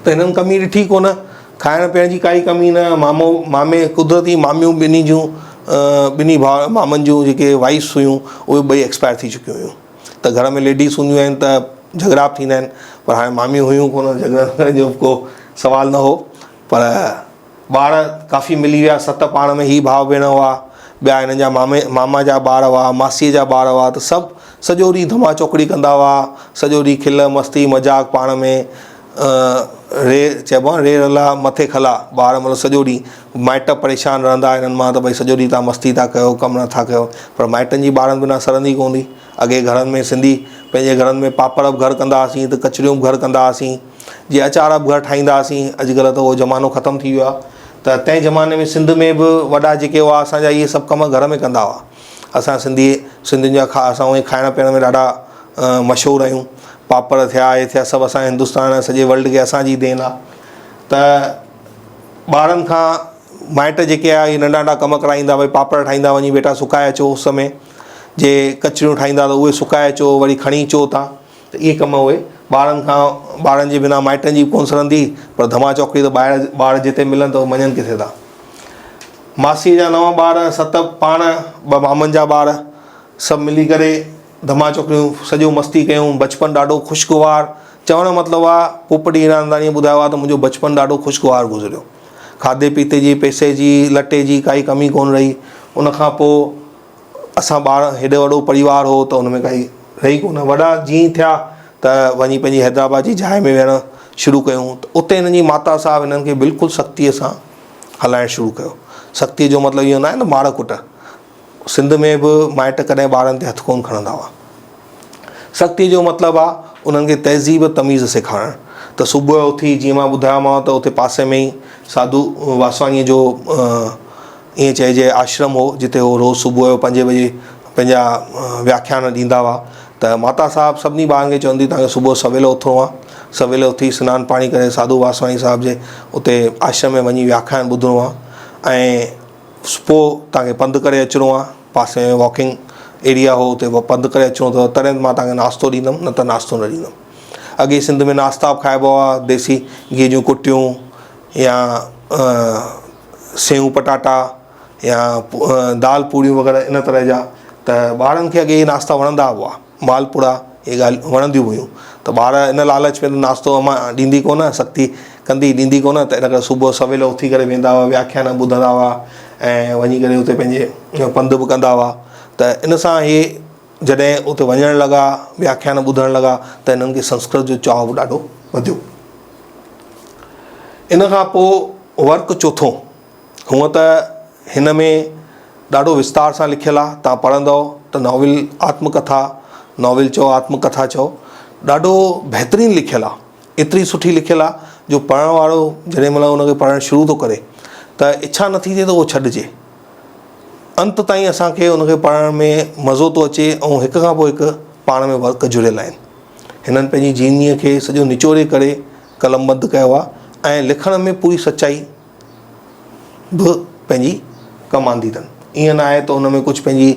त हिननि कमी ॾिठी कोन, खाइण पीअण जी काई कमी न। मामे कुदरती मामियूं ॿिन्ही मामनि जूं जेके वाइफ्स हुयूं उहे ॿई एक्सपायर थी चुकियूं हुयूं। त घर में लेडीस हूंदियूं आहिनि त झगड़ा बि थींदा आहिनि, पर हाणे मामियूं हुयूं कोन, झगड़ा जो को सुवाल न हो। पर ॿार काफ़ी मिली विया, 7 पाण में ई भाउ भेण हुआ, ॿिया हिननि जा मामा जा ॿार हुआ, मासीअ जा ॿार हुआ। त सभु सॼो ॾींहुं धमा चौकड़ी कंदा हुआ, सॼो ॾींहुं खिल मस्ती मज़ाक पाण में। चइबो आहे रे रला मथे खला, ॿार मतिलबु सॼो ॾींहुं। माइट परेशान रहंदा हिननि मां त भई सॼो ॾींहुं तव्हां मस्ती था कयो, कमु नथा कयो। पर माइटनि जी ॿारनि बिना सरंदी कोन हुई। अॻे घरनि में सिंधी पंहिंजे घरनि में पापड़ बि घर कंदा हुआसीं, त कचरियूं बि घर कंदा हुआसीं, जीअं अचार बि घर ठाहींदा हुआसीं। अॼुकल्ह त उहो ज़मानो ख़तमु थी वियो आहे। त तंहिं ज़माने में सिंध में बि वॾा जेके हुआ असांजा इहे सभु कम घर में कंदा हुआ। असां सिंधियुनि जा असां उहे खाइण पीअण में ॾाढा मशहूरु आहियूं। पापड़ थिया, इहे थिया, सभु असां हिंदुस्तान सॼे वर्ल्ड खे असांजी देन आहे। त ॿारनि खां माइट जेके आहे इहे नंढा नंढा कम कराईंदा, भई पापड़ ठाहींदा, वञी बेटा सुकाए अचो उस में, जे कचरियूं ठाहींदा त उहे सुकाए अचो, वरी खणी अचो तव्हां। त इहे कम उहे ॿारनि जे बिना माइटनि जी कोन सरंदी। पर धमा चौकड़ी त ॿार जिते मिलनि त उहे मञनि किथे था। मासीअ जा 9 ॿार, 7 पाण, 2 मामनि जा ॿार, सभु मिली करे धमा चौकड़ियूं, सॼो मस्ती कयूं। बचपन ॾाढो ख़ुशगवार, चवण जो मतिलबु आहे पोपटी हीरानंदाणीअ ॿुधायो आहे त मुंहिंजो बचपन ॾाढो ख़ुशगवार गुज़रियो। खाधे पीते जी, पैसे जी, लटे जी काई कमी कोन रही। उन खां पोइ असां ॿार, हेॾो वॾो परिवार हो त हुन में काई रही कोन। वॾा जीअं थिया त वञी पंहिंजी हैदराबाद जी जाइ में विहणु शुरू कयूं। त उते हिननि जी माता साहिबु हिननि खे बिल्कुलु सख़्तीअ सां हलाइणु शुरू कयो। सख़्तीअ जो मतिलबु इहो न आहे न मार कुट। सिंध में बि माइट कॾहिं ॿारनि ते हथु कोन खणंदा हुआ। सख़्तीअ जो मतिलबु आहे उन्हनि खे तहज़ीब तमीज़ सेखारणु। त सुबुह जो उथी, जीअं मां ॿुधायोमांव त उते पासे में ई साधू वासवाणीअ जो ईअं चइजे आश्रम हो, जिते हो रोज़ु सुबुह जो 5 बजे पंहिंजा व्याख्यान ॾींदा हुआ। त माता साहिबु सभिनी ॿारनि खे चवंदी तव्हांखे सुबुह सवेल उथिणो आहे, सवेल उथी सनानु पाणी करे साधू वासवाणी साहिब जे उते आश्रम में वञी व्याख्यान ॿुधिणो आहे। ऐं पोइ तव्हांखे पंधु करे अचिणो आहे, पासे में वॉकिंग एरिया हो, उते पंधु करे अचिणो अथव, तॾहिं मां तव्हांखे नाश्तो ॾींदुमि, न त नाश्तो न ॾींदुमि। अॻे सिंध में नाश्ता बि खाइबो आहे, देसी घी जूं कुटियूं या सेऊ पटाटा या दाल पूड़ियूं वग़ैरह इन तरह जा। त ॿारनि खे अॻे इहे नाश्ता वणंदा हुआ, मालपुड़ा इहे ॻाल्हि वणंदियूं हुयूं। त ॿार इन लालच में नाश्तो अमां ॾींदी कोन, सख़्ती कंदी ॾींदी कोन। त इन करे सुबुह सवेल उथी करे वेंदा हुआ, व्याख्यान ॿुधंदा हुआ ऐं वञी करे उते पंहिंजे पंधु बि कंदा हुआ। त इन सां इहे जॾहिं उते वञणु लॻा, व्याख्यान ॿुधणु लॻा, त हिननि खे संस्कृत जो चाव बि ॾाढो वधियो। इन खां पोइ वर्क चोथों, हूअं त हिन में ॾाढो विस्तार सां लिखियलु आहे। तव्हां पढ़ंदव त नॉविल आत्मकथा, नॉविल चओ आत्मकथा चओ, ॾाढो बहितरीनु लिखियलु आहे। एतिरी सुठी लिखियलु आहे जो पढ़ण वारो जॾहिं महिल उनखे पढ़णु शुरू थो करे त इच्छा नथी थिए त उहो छॾिजे। अंत ताईं असांखे उनखे पढ़ण में मज़ो थो अचे ऐं हिक खां पोइ हिकु पाण में वर्क जुड़ियल आहिनि। हिननि पंहिंजी जीवनीअ खे सॼो निचोड़े करे कलमबंद कयो आहे ऐं लिखण में पूरी सचाई बि पंहिंजी कमु आंदी अथनि। ईअं न आहे त हुन में कुझु पंहिंजी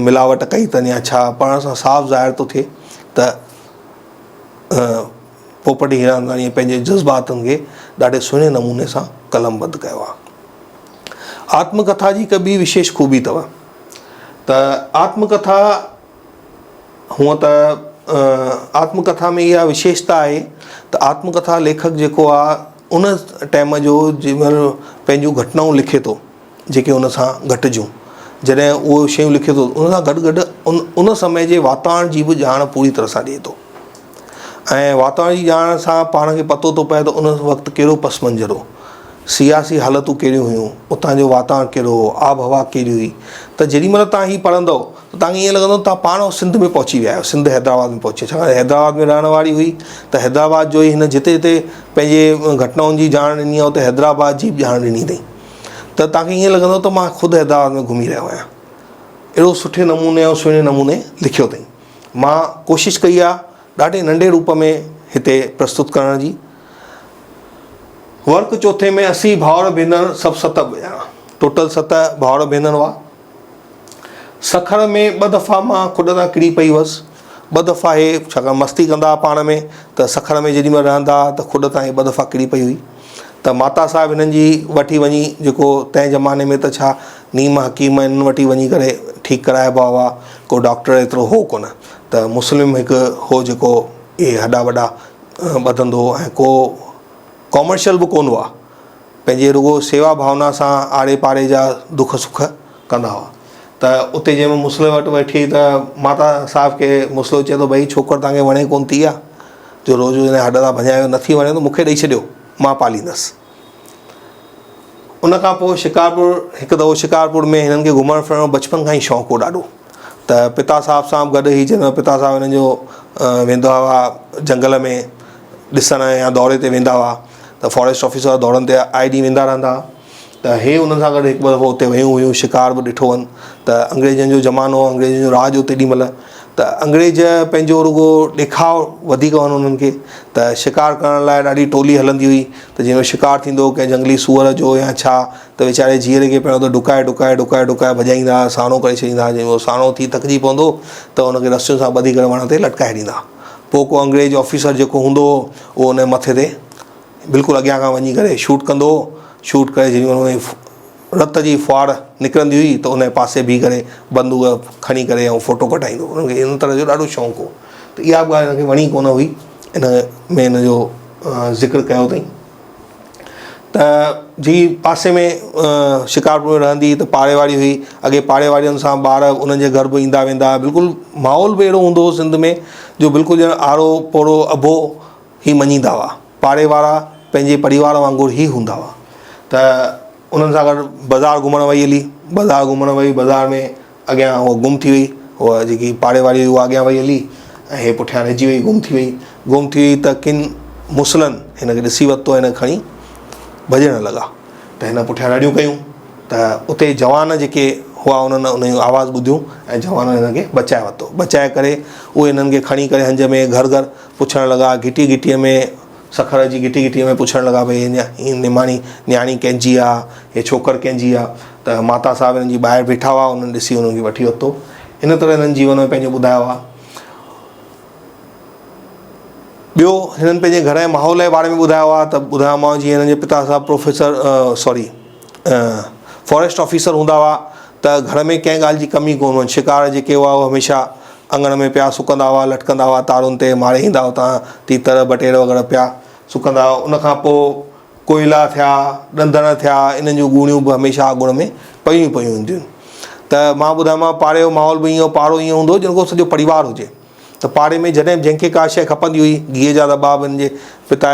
मिलावट कई अथनि या छा, पढ़ण सां साफ़ ज़ाहिर थो थिए त पोपटी हीरानंदाणीअ पंहिंजे जज़्बातनि खे ॾाढे सुहिणे नमूने सां कलमबंद कयो आहे। आत्मकथा जी हिकु ॿी विशेष खूबी अथव त आत्मकथा, हूअं त आत्मकथा में इहा विशेषता आहे त आत्मकथा लेखक जेको आहे उन टाइम जो जंहिंमहिल पंहिंजूं घटनाऊं लिखे थो, जेके उन सां घटिजूं, जॾहिं उहो शयूं लिखे थो उन सां गॾु गॾु उन समय जे वातावरण जी बि ॼाण पूरी तरह सां ॾिए थो। ऐं वातावरण जी ॼाण सां पाण खे पतो थो पए त उन वक़्तु कहिड़ो पस मंज़र हो, सियासी हालतूं कहिड़ियूं हुयूं, उतां जो वातावरण कहिड़ो हो, आब हवा कहिड़ी हुई। त जेॾीमहिल तव्हां हीअ पढ़ंदव त तव्हांखे ईअं लॻंदो तव्हां पाण सिंध में पहुची विया आहियो, सिंध हैदराबाद में पहुची। छाकाणि हैदराबाद में रहण वारी हुई त हैदराबाद जो ई हिन जिते जिते पंहिंजे घटनाउनि जी ॼाण ॾिनी आहे उते हैदराबाद जी बि ॼाण ॾिनी अथई। त तव्हांखे ईअं लॻंदो त मां ख़ुदि हैदराबाद में घुमी रहियो आहियां। अहिड़ो सुठे नमूने ऐं सुहिणे नमूने लिखियो अथई। मां कोशिशि कई आहे ॾाढे नंढे रूप में हिते प्रस्तुत करण जी। वर्क चौथे में 80 भाउर भेनर सभु 7 ॼणा, टोटल 7 भाउर भेनर हुआ। सखर में 2 दफ़ा मां खुॾ तां किरी पई हुअसि। 2 दफ़ा हे छाकाणि मस्ती कंदा पाण में, त सखर में जेॾी महिल रहंदा त खुॾ तां 2 दफ़ा किरी पई हुई। त माता साहिबु हिननि जी वठी वञी, जेको तंहिं ज़माने में त छा नीम हकीम हिननि वठी वञी करे ठीकु कराइबो हुआ, को डॉक्टर एतिरो हो कोन। त मुस्लिम हिकु हो जेको इहे हॾा वॾा ॿधंदो, ऐं को कॉमर्शियल बि कोन हुआ, पंहिंजे रुगो सेवा भावना सां आड़े पाड़े जा दुख सुख कंदा हुआ। त उते जंहिंमें मुस्लिम वटि वेठी त माता साहिब खे मुस्लिम चए थो, भई छोकिरो तव्हांखे वणे कोन थी आहे, जो रोज़ु हिन हॾ था भॼायो, नथी वणे त मूंखे ॾेई छॾियो, मां पालींदसि। उन खां पोइ शिकारपुर, हिकु दफ़ो शिकारपुर में हिननि खे घुमणु फिरणु बचपन खां ई शौक़ु हो ॾाढो। त पिता साहिब सां गॾु ई जंहिं पिता साहिब हिननि जो वेंदा हुआ जंगल में ॾिसण या दौरे ते वेंदा हुआ, त फॉरेस्ट ऑफिसर दौरनि ते आए ॾींहुं वेंदा रहंदा हुआ। त हे उन्हनि सां गॾु हिकु दफ़ो हुते वियूं हुयूं, शिकार बि ॾिठो वञि। त अंग्रेज़नि जो ज़मानो, अंग्रेज़नि जो राज हो तेॾी महिल, त अंग्रेज़ पंहिंजो रुगो ॾेखाव वधीक हुओ उन्हनि खे। त शिकार करण लाइ ॾाढी टोली हलंदी हुई। त जंहिंमें शिकार थींदो कंहिं जंगली सूअर जो या छा, त वीचारे जीअरे खे पहिरियों त डुकाए डुकाए डुकाए डुकाए भॼाईंदा, साणो करे छॾींदा। जंहिं साणो थी थकिजी पवंदो त हुनखे रस्सियुनि सां ॿधी करे वण ते लटकाए ॾींदा। पोइ को अंग्रेज़ ऑफिसर जेको हूंदो उहो हुन मथे ते बिल्कुलु अॻियां खां वञी करे शूट कंदो। शूट करे जेॾी महिल रत जी फुहार निकिरंदी हुई त उन पासे बीह करे बंदूक खणी करे ऐं फ़ोटो कढाईंदो। हुनखे इन तरह जो ॾाढो शौक़ु हो। त इहा बि ॻाल्हि हिनखे वणी कोन हुई, इन में हिन जो ज़िक्र कयो अथई। त जी पासे में शिकारपुर में रहंदी त पाड़े वारी हुई। अॻे पाड़े वारियुनि सां ॿार उन्हनि जे घर बि ईंदा वेंदा। बिल्कुलु माहौल बि अहिड़ो हूंदो हो सिंध में, जो बिल्कुलु ॼण आरो पोड़ो अबो ई मञींदा हुआ। पाड़े वारा पंहिंजे परिवार वांगुरु ई हूंदा हुआ। त उन्हनि सां गॾु बाज़ारि घुमणु वई हली। बाज़ारि घुमणु वई, बाज़ारि में अॻियां उहो गुम थी वई। उहा जेकी पाड़े वारी हुई उहा अॻियां वई हली ऐं हे पुठियां रहिजी वई, गुम थी वई। गुम थी वई त किन मुसलनि हिनखे ॾिसी वरितो, हिन खणी भॼणु लॻा। त हिन पुठियां रड़ियूं कयूं। त उते जवान जेके हुआ उन्हनि उन जूं आवाज़ ॿुधियूं ऐं जवान हिनखे बचाए वरितो। बचाए करे उहे हिननि खे खणी करे हंज में घर घर पुछणु लॻा, घिटी घिटीअ में, सखर जी घिटी घिटीअ में पुछणु लॻा, भई हीअ निमाणी न्याणी कंहिंजी आहे, हे छोकिर कंहिंजी आहे। त माता साहिब हिननि जी ॿाहिरि बीठा हुआ, उन्हनि ॾिसी उन्हनि खे वठी वरितो। इन तरह हिननि जीवन में पंहिंजो ॿुधायो आहे। ॿियो हिननि पंहिंजे घर जे माहौल जे बारे में ॿुधायो आहे। त ॿुधायोमांव जीअं हिननि जे पिता साहिबु फॉरेस्ट ऑफिसर हूंदा हुआ, त घर में कंहिं ॻाल्हि जी कमी कोन हुई। शिकार जेके हुआ उहे हमेशह अंगण में पिया सुकंदा हुआ, लटकंदा हुआ, तारुनि ते मारे ईंदा हुआ, तीतर बटेर वग़ैरह पिया सुकंदा हुआ। उनखां पोइ कोयला थिया, ॾंदण थिया, इन्हनि जूं गूणियूं बि हमेशह आगुण में पयूं हूंदियूं। त मां ॿुधायोमांव पाड़े जो माहौल बि ईअं, पाड़ो ईअं हूंदो जिन को सॼो परिवार हुजे। त पाड़े में जॾहिं जंहिंखे का शइ खपंदी हुई, गीह जा दॿा बि हिन जे पिता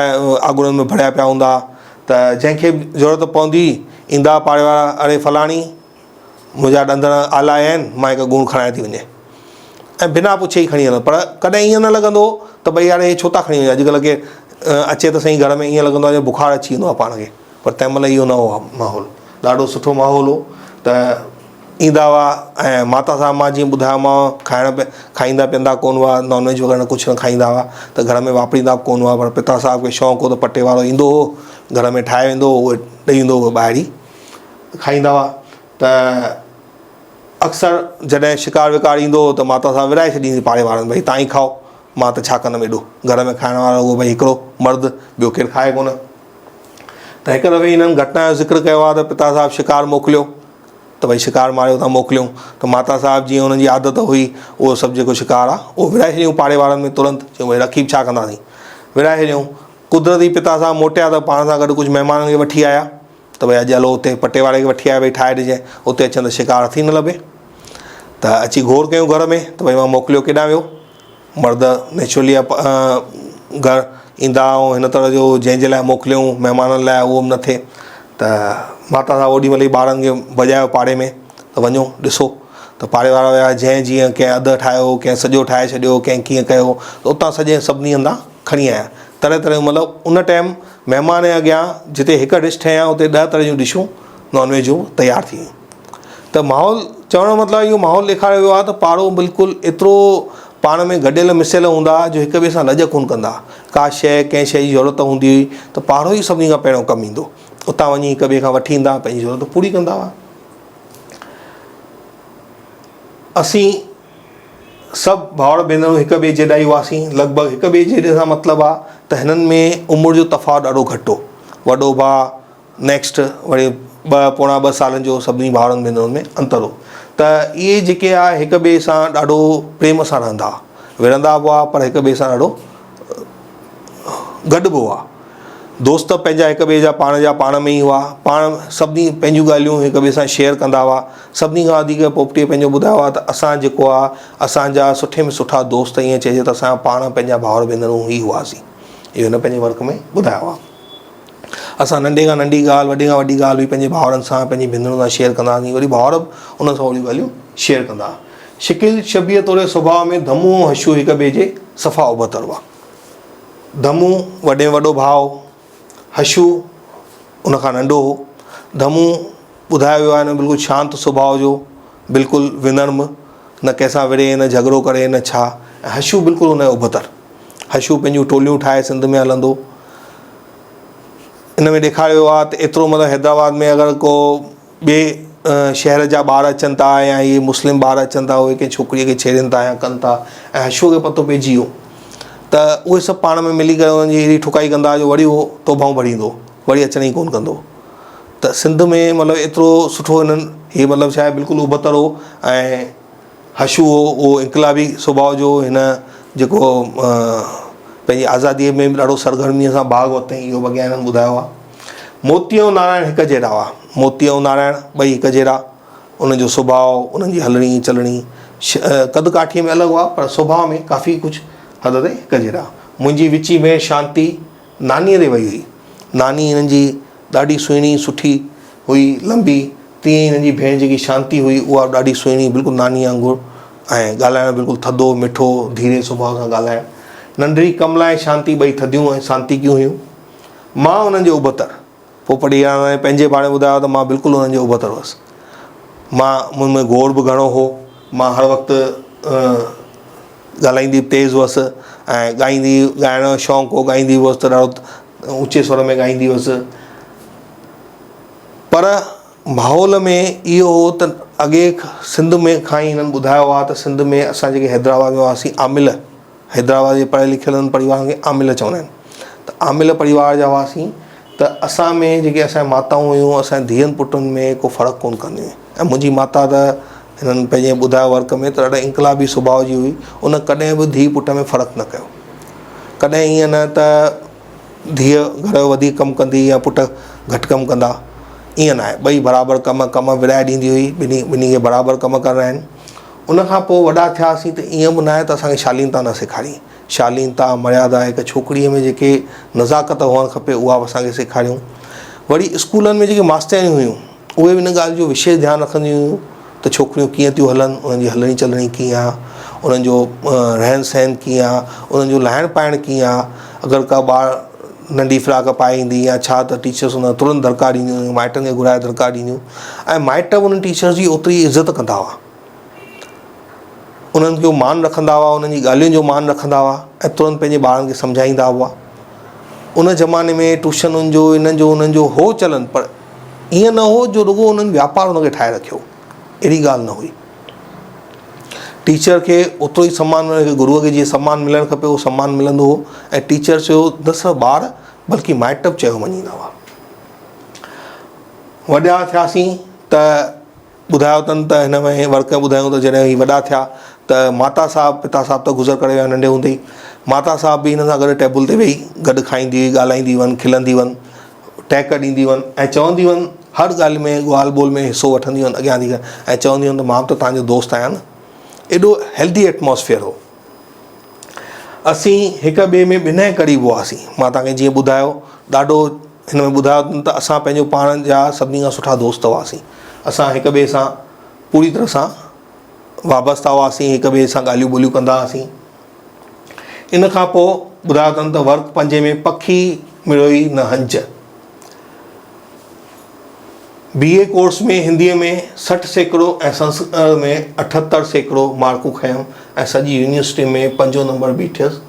आगुणनि में भरिया पिया हूंदा। त जंहिंखे बि ज़रूरत पवंदी ईंदा पाड़े वारा, अड़े फलाणी मुंहिंजा ॾंदण आला आहिनि, मां हिकु गुण खणाए थी वञे, ऐं बिना पुछे ई खणी वेंदो। पर कॾहिं ईअं न लॻंदो त भई यार हे छो था खणी वञे। अॼुकल्ह के अचे त सही घर में ईअं लॻंदो आहे जो बुखार अची वेंदो आहे पाण खे, पर तंहिं महिल इहो न हो माहौल। ॾाढो सुठो माहौल हो। त ईंदा हुआ ऐं माता साहिब मां जीअं ॿुधायोमांव खाईंदा पीअंदा कोन हुआ, नॉनवेज वग़ैरह कुझु न खाईंदा हुआ। त घर में वापरींदा कोन हुआ। पर पिता साहिब खे शौक़ु हो त पटे वारो ईंदो हो, घर में ठाहे वेंदो, उहे ॾेई वेंदो, उहे ॿाहिरि ई खाईंदा हुआ। त अक्सर जॾहिं शिकार विकार ईंदो त माता साहिब विराए छॾींदी पाड़े वारनि, भई तव्हां ई खाओ, मां त छा कंदमि एॾो। घर में खाइण वारो उहो भई हिकिड़ो मर्द, ॿियो केरु खाए कोन। त हिकु दफ़े हिननि घटना जो ज़िक्र कयो आहे त पिता साहिब शिकार मोकिलियो, त भई शिकार मारियो था मोकिलियूं। त माता साहिब जीअं हुननि जी आदत हुई, उहो सभु जेको शिकार आहे उहो विराए छॾियूं पाड़े वारनि में तुरंत। चयूं भई रखी छा कंदासीं, विराए छॾियूं। कुदरती पिता साहिब मोटिया त पाण सां गॾु कुझु महिमाननि खे वठी आया। त भई अॼु हलो उते पटे वारे खे वठी आया, भई ठाहे ॾिजांइ। उते अचनि त शिकार हथी न लभे। त अची घोर कयूं घर में, त भई मां मोकिलियो केॾांहुं वियो। मर्द नेचुरली घर ईंदा ऐं हिन तरह जो जंहिंजे लाइ मोकिलियूं महिमाननि लाइ उहो बि न थिए। त माता साहिब ओॾी महिल ई ॿारनि खे भॼायो पाड़े में, त वञो ॾिसो। त पाड़े वारा विया, जंहिं जीअं कंहिं अधु ठाहियो, कंहिं सॼो ठाहे छॾियो, कंहिं कीअं कयो। त उतां सभिनी हंधा खणी आया तरह तरह। मतिलबु उन टाइम महिमान जे अॻियां जिते हिकु डिश ठहियां उते 10 तरह जूं डिशूं नॉनवेज जो तयारु थी वियूं। त माहौल चवण जो मतिलबु इहो माहौल ॾेखारियो वियो आहे त पाड़ो बिल्कुलु एतिरो पाण में गॾियल मिसियल हूंदा जो हिक ॿिए सां लॼ कोन कंदा। का शइ कंहिं शइ जी ज़रूरत हूंदी हुई त पाड़ो ई सभिनी खां पहिरियों कमु ईंदो, उतां वञी हिक ॿिए खां वठी ईंदा, पंहिंजी ज़रूरत पूरी कंदा हुआ। असीं सभु भाउर भेनरूं हिक ॿिए जेॾा ई हुआसीं, लॻभॻि हिक ॿिए जेॾे सां मतिलबु आहे त हिननि में उमिरि जो तफ़ावत ॾाढो घटि हो। वॾो भाउ नेक्स्ट वरी 2.5 सालनि जो सभिनी भाउरनि भेनरुनि में अंतर हो। त इहे जेके आहे हिक ॿिए सां ॾाढो प्रेम सां रहंदा हुआ, विढ़ंदा बि हुआ, पर हिक ॿिए सां ॾाढो गॾु बि हुआ। दोस्त पंहिंजा हिक ॿिए जा पाण में ई हुआ, पाण सभिनी पंहिंजूं ॻाल्हियूं हिक ॿिए सां शेयर कंदा हुआ। सभिनी खां वधीक पोपटीअ पंहिंजो ॿुधायो आहे त असां जेको आहे असांजा सुठे में सुठा दोस्त, ईअं चइजे त असां पाण पंहिंजा भाउर भेनरूं ई हुआसीं। इहो हिन पंहिंजे वर्क में ॿुधायो आहे। असां नंढे खां नंढी ॻाल्हि, वॾे खां वॾी ॻाल्हि बि पंहिंजे भाउरनि सां, पंहिंजी भेनरुनि सां शेयर कंदा हुआसीं, वरी भाउर बि उन सां वॾियूं ॻाल्हियूं शेयर कंदा हुआ। शिकिल शबीयत और स्वभाव में धमू ऐं हशू हिक ॿिए जे सफ़ा उबतर हुआ। धमू वॾे में वॾो भाउ, हशू उनखां नंढो हो। धमू ॿुधायो वियो आहे न बिल्कुलु शांति स्वभाव जो, बिल्कुलु विनम्र, न कंहिंसां विड़े, न झगड़ो करे, न छा। ऐं हशू बिल्कुलु उनजो उबतर। हशू पंहिंजूं टोलियूं ठाहे सिंध में हलंदो। इन में ॾेखारियो वियो आहे त एतिरो मतिलबु हैदराबाद में अगरि को ॿिए शहर जा ॿार अचनि था या इहे मुस्लिम ॿार अचनि था, उहे कंहिं छोकिरीअ खे छेड़नि था या कनि था, ऐं हशूअ खे पतो पइजी वियो त उहे सभु पाण में मिली करे उन्हनि जी अहिड़ी ठुकाई कंदा जो वरी उहो तौबाऊं भरींदो, वरी अचण ई कोन कंदो। त सिंध में मतिलबु एतिरो सुठो हिननि हीअ मतिलबु छा आहे बिल्कुलु उबतर हो। ऐं हशू हो उहो इनकलाबी स्वभाव जो, हिन जेको पंहिंजी आज़ादीअ में ॾाढो सरगर्मीअ सां भाॻ वरितईं, इहो अॻियां हिननि ॿुधायो आहे। मोती ऐं नारायण हिकु जहिड़ा हुआ। मोती ऐं नारायण ॿई हिकु जहिड़ा, उन्हनि जो स्वभाव, उन्हनि जी हलणी चलणी कद काठीअ में अलॻि हुआ, पर स्वभाव में काफ़ी कुझु हद ताईं हिकु जहिड़ा। मुंहिंजी विची में शांती नानीअ ते वई हुई। नानी हिननि जी ॾाढी सुहिणी सुठी हुई, लंबी, तीअं ई हिननि जी भेण जेकी शांती हुई उहा ॾाढी सुहिणी, बिल्कुलु नानी वांगुरु, ऐं ॻाल्हाइणु बिल्कुलु थधो मिठो धीरे स्वभाव सां ॻाल्हाइणु। नंढड़ी कमला ऐं शांती ॿई थधियूं ऐं सांतीकियूं हुयूं। मां उन्हनि जो उबतर, पोपटी पंहिंजे बारे में ॿुधायो त मां बिल्कुलु उन्हनि जो उबतर हुअसि। मूं में गोड़ बि घणो हो। मां हर वक़्तु ॻाल्हाईंदी तेज़ हुअसि ऐं ॻाइण जो शौक़ु हो, ॻाईंदी हुअसि त ॾाढो ऊचे स्वर में ॻाईंदी हुअसि। पर माहौल में इहो हो त अॻे सिंध में खां ई हिननि ॿुधायो आहे त सिंध में असां जेके हैदराबाद में हुआसीं, आमिल, हैदराबाद जे पढ़ियल लिखियल परिवारनि खे आमिल चवंदा आहिनि। त आमिल परिवार जा हुआसीं त असां में जेके असांजी माताऊं हुयूं, असांजे धीअनि पुटनि में को फ़र्क़ु कोन कंदियूं हुयूं। ऐं मुंहिंजी माता त हिननि पंहिंजे ॿुधायो वर्क में त ॾाढा इनकलाबी स्वभाव जी हुई। उन कॾहिं बि धीउ पुट में फ़र्क़ु न कयो। कॾहिं ईअं न त धीअ घर जो वधीक कमु कंदी या पुट घटि कमु कंदा, ईअं न आहे। ॿई बराबरि कम विराए ॾींदी हुई, ॿिन्ही खे बराबरि कमु करणा आहिनि। उनखां पोइ वॾा थियासीं त ईअं बि न आहे त असांखे शालीनता न सेखारी। शालीनता, मर्यादा, हिकु छोकिरीअ में जेके नज़ाकत हुअणु खपे उहा बि असांखे सेखारियूं। वरी स्कूलनि में जेके मास्टरियूं हुयूं उहे बि हिन ॻाल्हि जो विशेष ध्यानु रखंदियूं हुयूं त छोकिरियूं कीअं थियूं हलनि, उन्हनि जी हलणी चलणी कीअं आहे, उन्हनि जो रहन सहन कीअं आहे, उन्हनि जो लाहिण पाइण कीअं आहे। अगरि का ॿार नंढी फ्राक पाए ईंदी या छा त टीचर्स उन तुरंत दरकार ॾींदियूं हुयूं, माइटनि खे घुराए दरकार ॾींदियूं। ऐं माइट बि उन्हनि टीचर्स जी ओतिरी इज़त कंदा हुआ, उन्हनि जो मान रखंदा हुआ, उन्हनि जी ॻाल्हियुनि जो मान रखंदा हुआ ऐं तुरंत पंहिंजे ॿारनि खे सम्झाईंदा हुआ। उन ज़माने में ट्यूशनुनि जो इन्हनि जो उन्हनि जो हो चलनि, पर ईअं न हो जो रुॻो उन्हनि वापारु हुनखे ठाहे रखियो, अहिड़ी ॻाल्हि न हुई। टीचर खे ओतिरो ई सम्मान, गुरूअ खे जीअं सम्मान मिलणु खपे उहो सम्मान मिलंदो हो। ऐं टीचर जो न सिर्फ़ु ॿार बल्कि माइट बि चयो मञींदा हुआ। वॾा थियासीं त ॿुधायो अथनि त हिन में वर्क ॿुधायूं त जॾहिं ही वॾा थिया त माता साहिबु पिता साहिबु त गुज़र करे विया नंढे हूंदे ई। माता साहिबु बि हिन सां गॾु टेबल ते वेही गॾु खाईंदी हुई, ॻाल्हाईंदी वञु, खिलंदी वञु, टहिक ॾींदी वञु ऐं चवंदी वञु, हर ॻाल्हि में ॻाल्हि ॿोल में हिसो वठंदी वञु अॻियां थी करे ऐं चवंदी वञु त मां त तव्हांजो दोस्त आहियां न। एॾो हेल्दी एटमॉस्फेयर हो। असीं हिक ॿिए में ॿिन्ही क़रीब हुआसीं। मां तव्हांखे जीअं ॿुधायो, ॾाढो हिन में ॿुधायो त असां पंहिंजो पाण जा सभिनी खां सुठा दोस्त हुआसीं। असां हिक ॿिए सां पूरी तरह सां वाबस्ता हुआसीं, हिक ॿिए सां ॻाल्हियूं ॿोलियूं कंदा हुआसीं। इन खां पोइ ॿुधायो अथनि त वर्क 5 में पखी मिड़ोई न हंज। BA कोर्स में हिंदीअ में 60% ऐं संस्कृत में 78% मार्कूं खयमि ऐं सॼी यूनिवर्सिटी में 5 नंबर बीठियसि।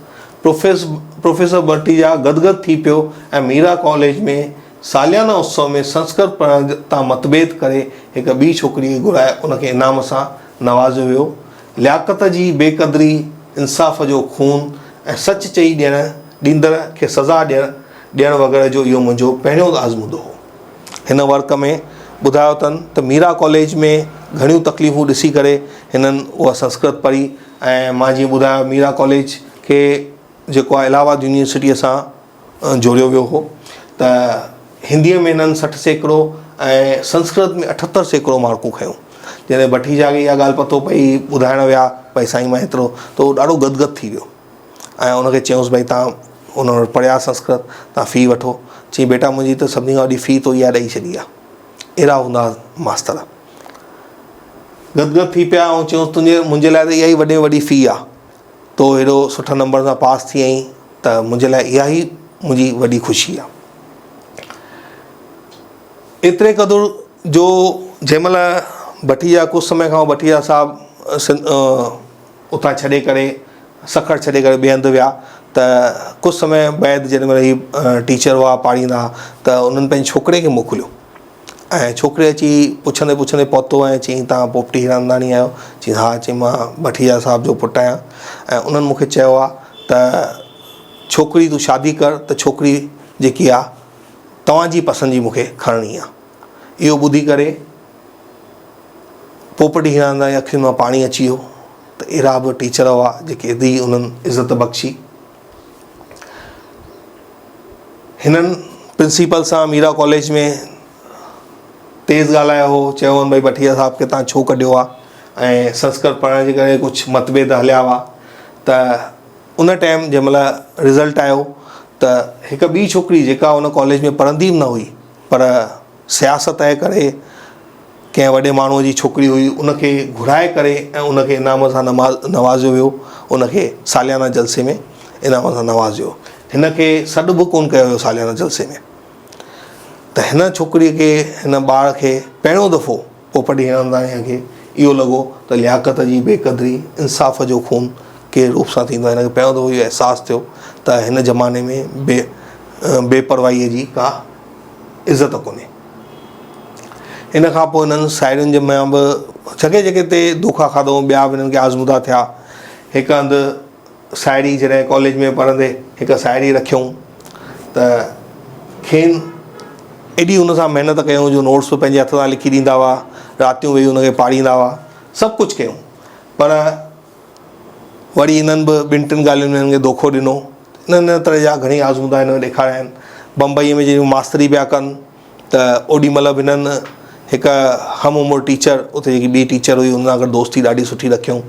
प्रोफेसर भटीजा गदगद थी पियो ऐं मीरा कॉलेज में सालियाना उत्सव में संस्कृत पढ़ण तां मतभेद करे हिकु ॿी छोकिरी खे घुराए उनखे इनाम सां नवाज़ियो वियो। लियाकत जी बेक़दरी, इंसाफ़ जो खून ऐं सच चई ॾींदड़ खे सज़ा ॾियणु वग़ैरह जो इहो मुंहिंजो पहिरियों आज़मूदो हो। हिन वर्क में ॿुधायो अथनि त मीरा कॉलेज में घणियूं तकलीफ़ूं ॾिसी करे हिननि उहा संस्कृत पढ़ी ऐं मां जीअं ॿुधायो मीरा कॉलेज खे जेको आहे इलाहाबाद यूनिवर्सिटीअ सां जोड़ियो वियो हो। त हिंदीअ में हिननि 60% ऐं संस्कृत में 78% मार्कूं खयूं। जॾहिं भटीजा खे इहा ॻाल्हि पतो पई, ॿुधाइण विया भई साईं मां हेतिरो, त उहो ॾाढो गदगद थी वियो ऐं उनखे चयऊंसि भई तव्हां उन वटि पढ़िया संस्कृत, तव्हां फ़ी वठो। चई बेटा मुंहिंजी त सभिनी खां वॾी फ़ी तो इहा ॾेई छॾी आहे। अहिड़ा हूंदा मास्तर, गदगद थी पिया ऐं चयऊंसि मुंहिंजे लाइ त इहा ई वॾे में वॾी फ़ी आहे, तो हेॾो सुठा नंबर सां पास थी आई त मुंहिंजे लाइ इहा ई मुंहिंजी वॾी ख़ुशी आहे। एतिरे क़दुरु जो जंहिंमहिल भटीजा कुझु समय खां भटीजा साहब उतां छॾे करे सखर छॾे करे ॿिए हंधि विया त कुझु समय बैदि जॾहिं महिल ही टीचर हुआ पाढ़ींदा त उन्हनि पंहिंजे छोकिरे खे मोकिलियो ऐं छोकिरे अची पुछंदे पुछंदे पहुतो ऐं चयईं तव्हां पोपटी हिरानंदानी आहियो? चयईं हा। चयईं मां भटीजा साहब जो पुटु आहियां। ऐं उन्हनि मूंखे चयो आहे त छोकिरी तूं शादी कर त छोकिरी जेकी आहे तव्हांजी पसंदि जी मूंखे खणणी आहे। इहो ॿुधी करे पोपटी हिरानंदानी जी अखियुनि मां पाणी अची वियो। त अहिड़ा बि टीचर हुआ जेके एॾी उन्हनि इज़त बख़्शी। हिननि प्रिंसिपल सां मीरा कॉलेज में तेज़ ॻाल्हायो हो, चयो भई भटीजा साहब खे तव्हां छो कढियो आहे ऐं संस्कृत पढ़ण जे करे कुझु मतभेद हलिया हुआ। त उन टाइम जंहिं महिल रिज़ल्ट आयो त हिकु ॿी छोकिरी जेका उन कॉलेज में पढ़ंदी बि न हुई पर सियासत जे करे कंहिं वॾे माण्हूअ जी छोकिरी हुई, उनखे घुराए करे ऐं उनखे इनाम सां नवाज़ियो वियो। उनखे सालियाना जलसे में इनाम सां नवाज़ियो। हिनखे सॾु बि कोन कयो वियो सालियाना जलसे में। त हिन छोकिरीअ खे, हिन ॿार खे पहिरियों दफ़ो पोपटी हिरानंदानीअ खे इहो लॻो त लियाकत जी बेक़दरी, इंसाफ़ जो खून के रूप सां थींदो आहे। हिनखे पहिरियों दफ़ो इहो अहसासु थियो त हिन ज़माने में बेपरवाहीअ जी का इज़त कोन्हे। इन खां पोइ हिननि साहेड़ियुनि जे में बि जॻह जॻह ते धोखा खाधो, ॿिया बि हिननि खे आज़मूदा थिया। हिकु हंधि साहेड़ी जॾहिं कॉलेज में पढ़ंदे हिकु साहेड़ी रखियऊं त खेनि एॾी हुन सां महिनत कयूं जो नोट्स बि पंहिंजे हथ सां लिखी ॾींदा हुआ, रातियूं वेही हुनखे पाढ़ींदा हुआ, सभु कुझु कयूं। पर वरी हिननि बि ॿिनि टिनि ॻाल्हियुनि में हिननि खे धोखो ॾिनो। इन तरह जा घणेई आज़मूदा हिन ॾेखारिया आहिनि। बम्बईअ में जॾहिं मास्तरी पिया कनि त ओॾीमहिल बि हिननि हिकु हम उमिरि टीचर, उते जेकी ॿी टीचर हुई हुन सां गॾु दोस्ती ॾाढी सुठी रखियऊं,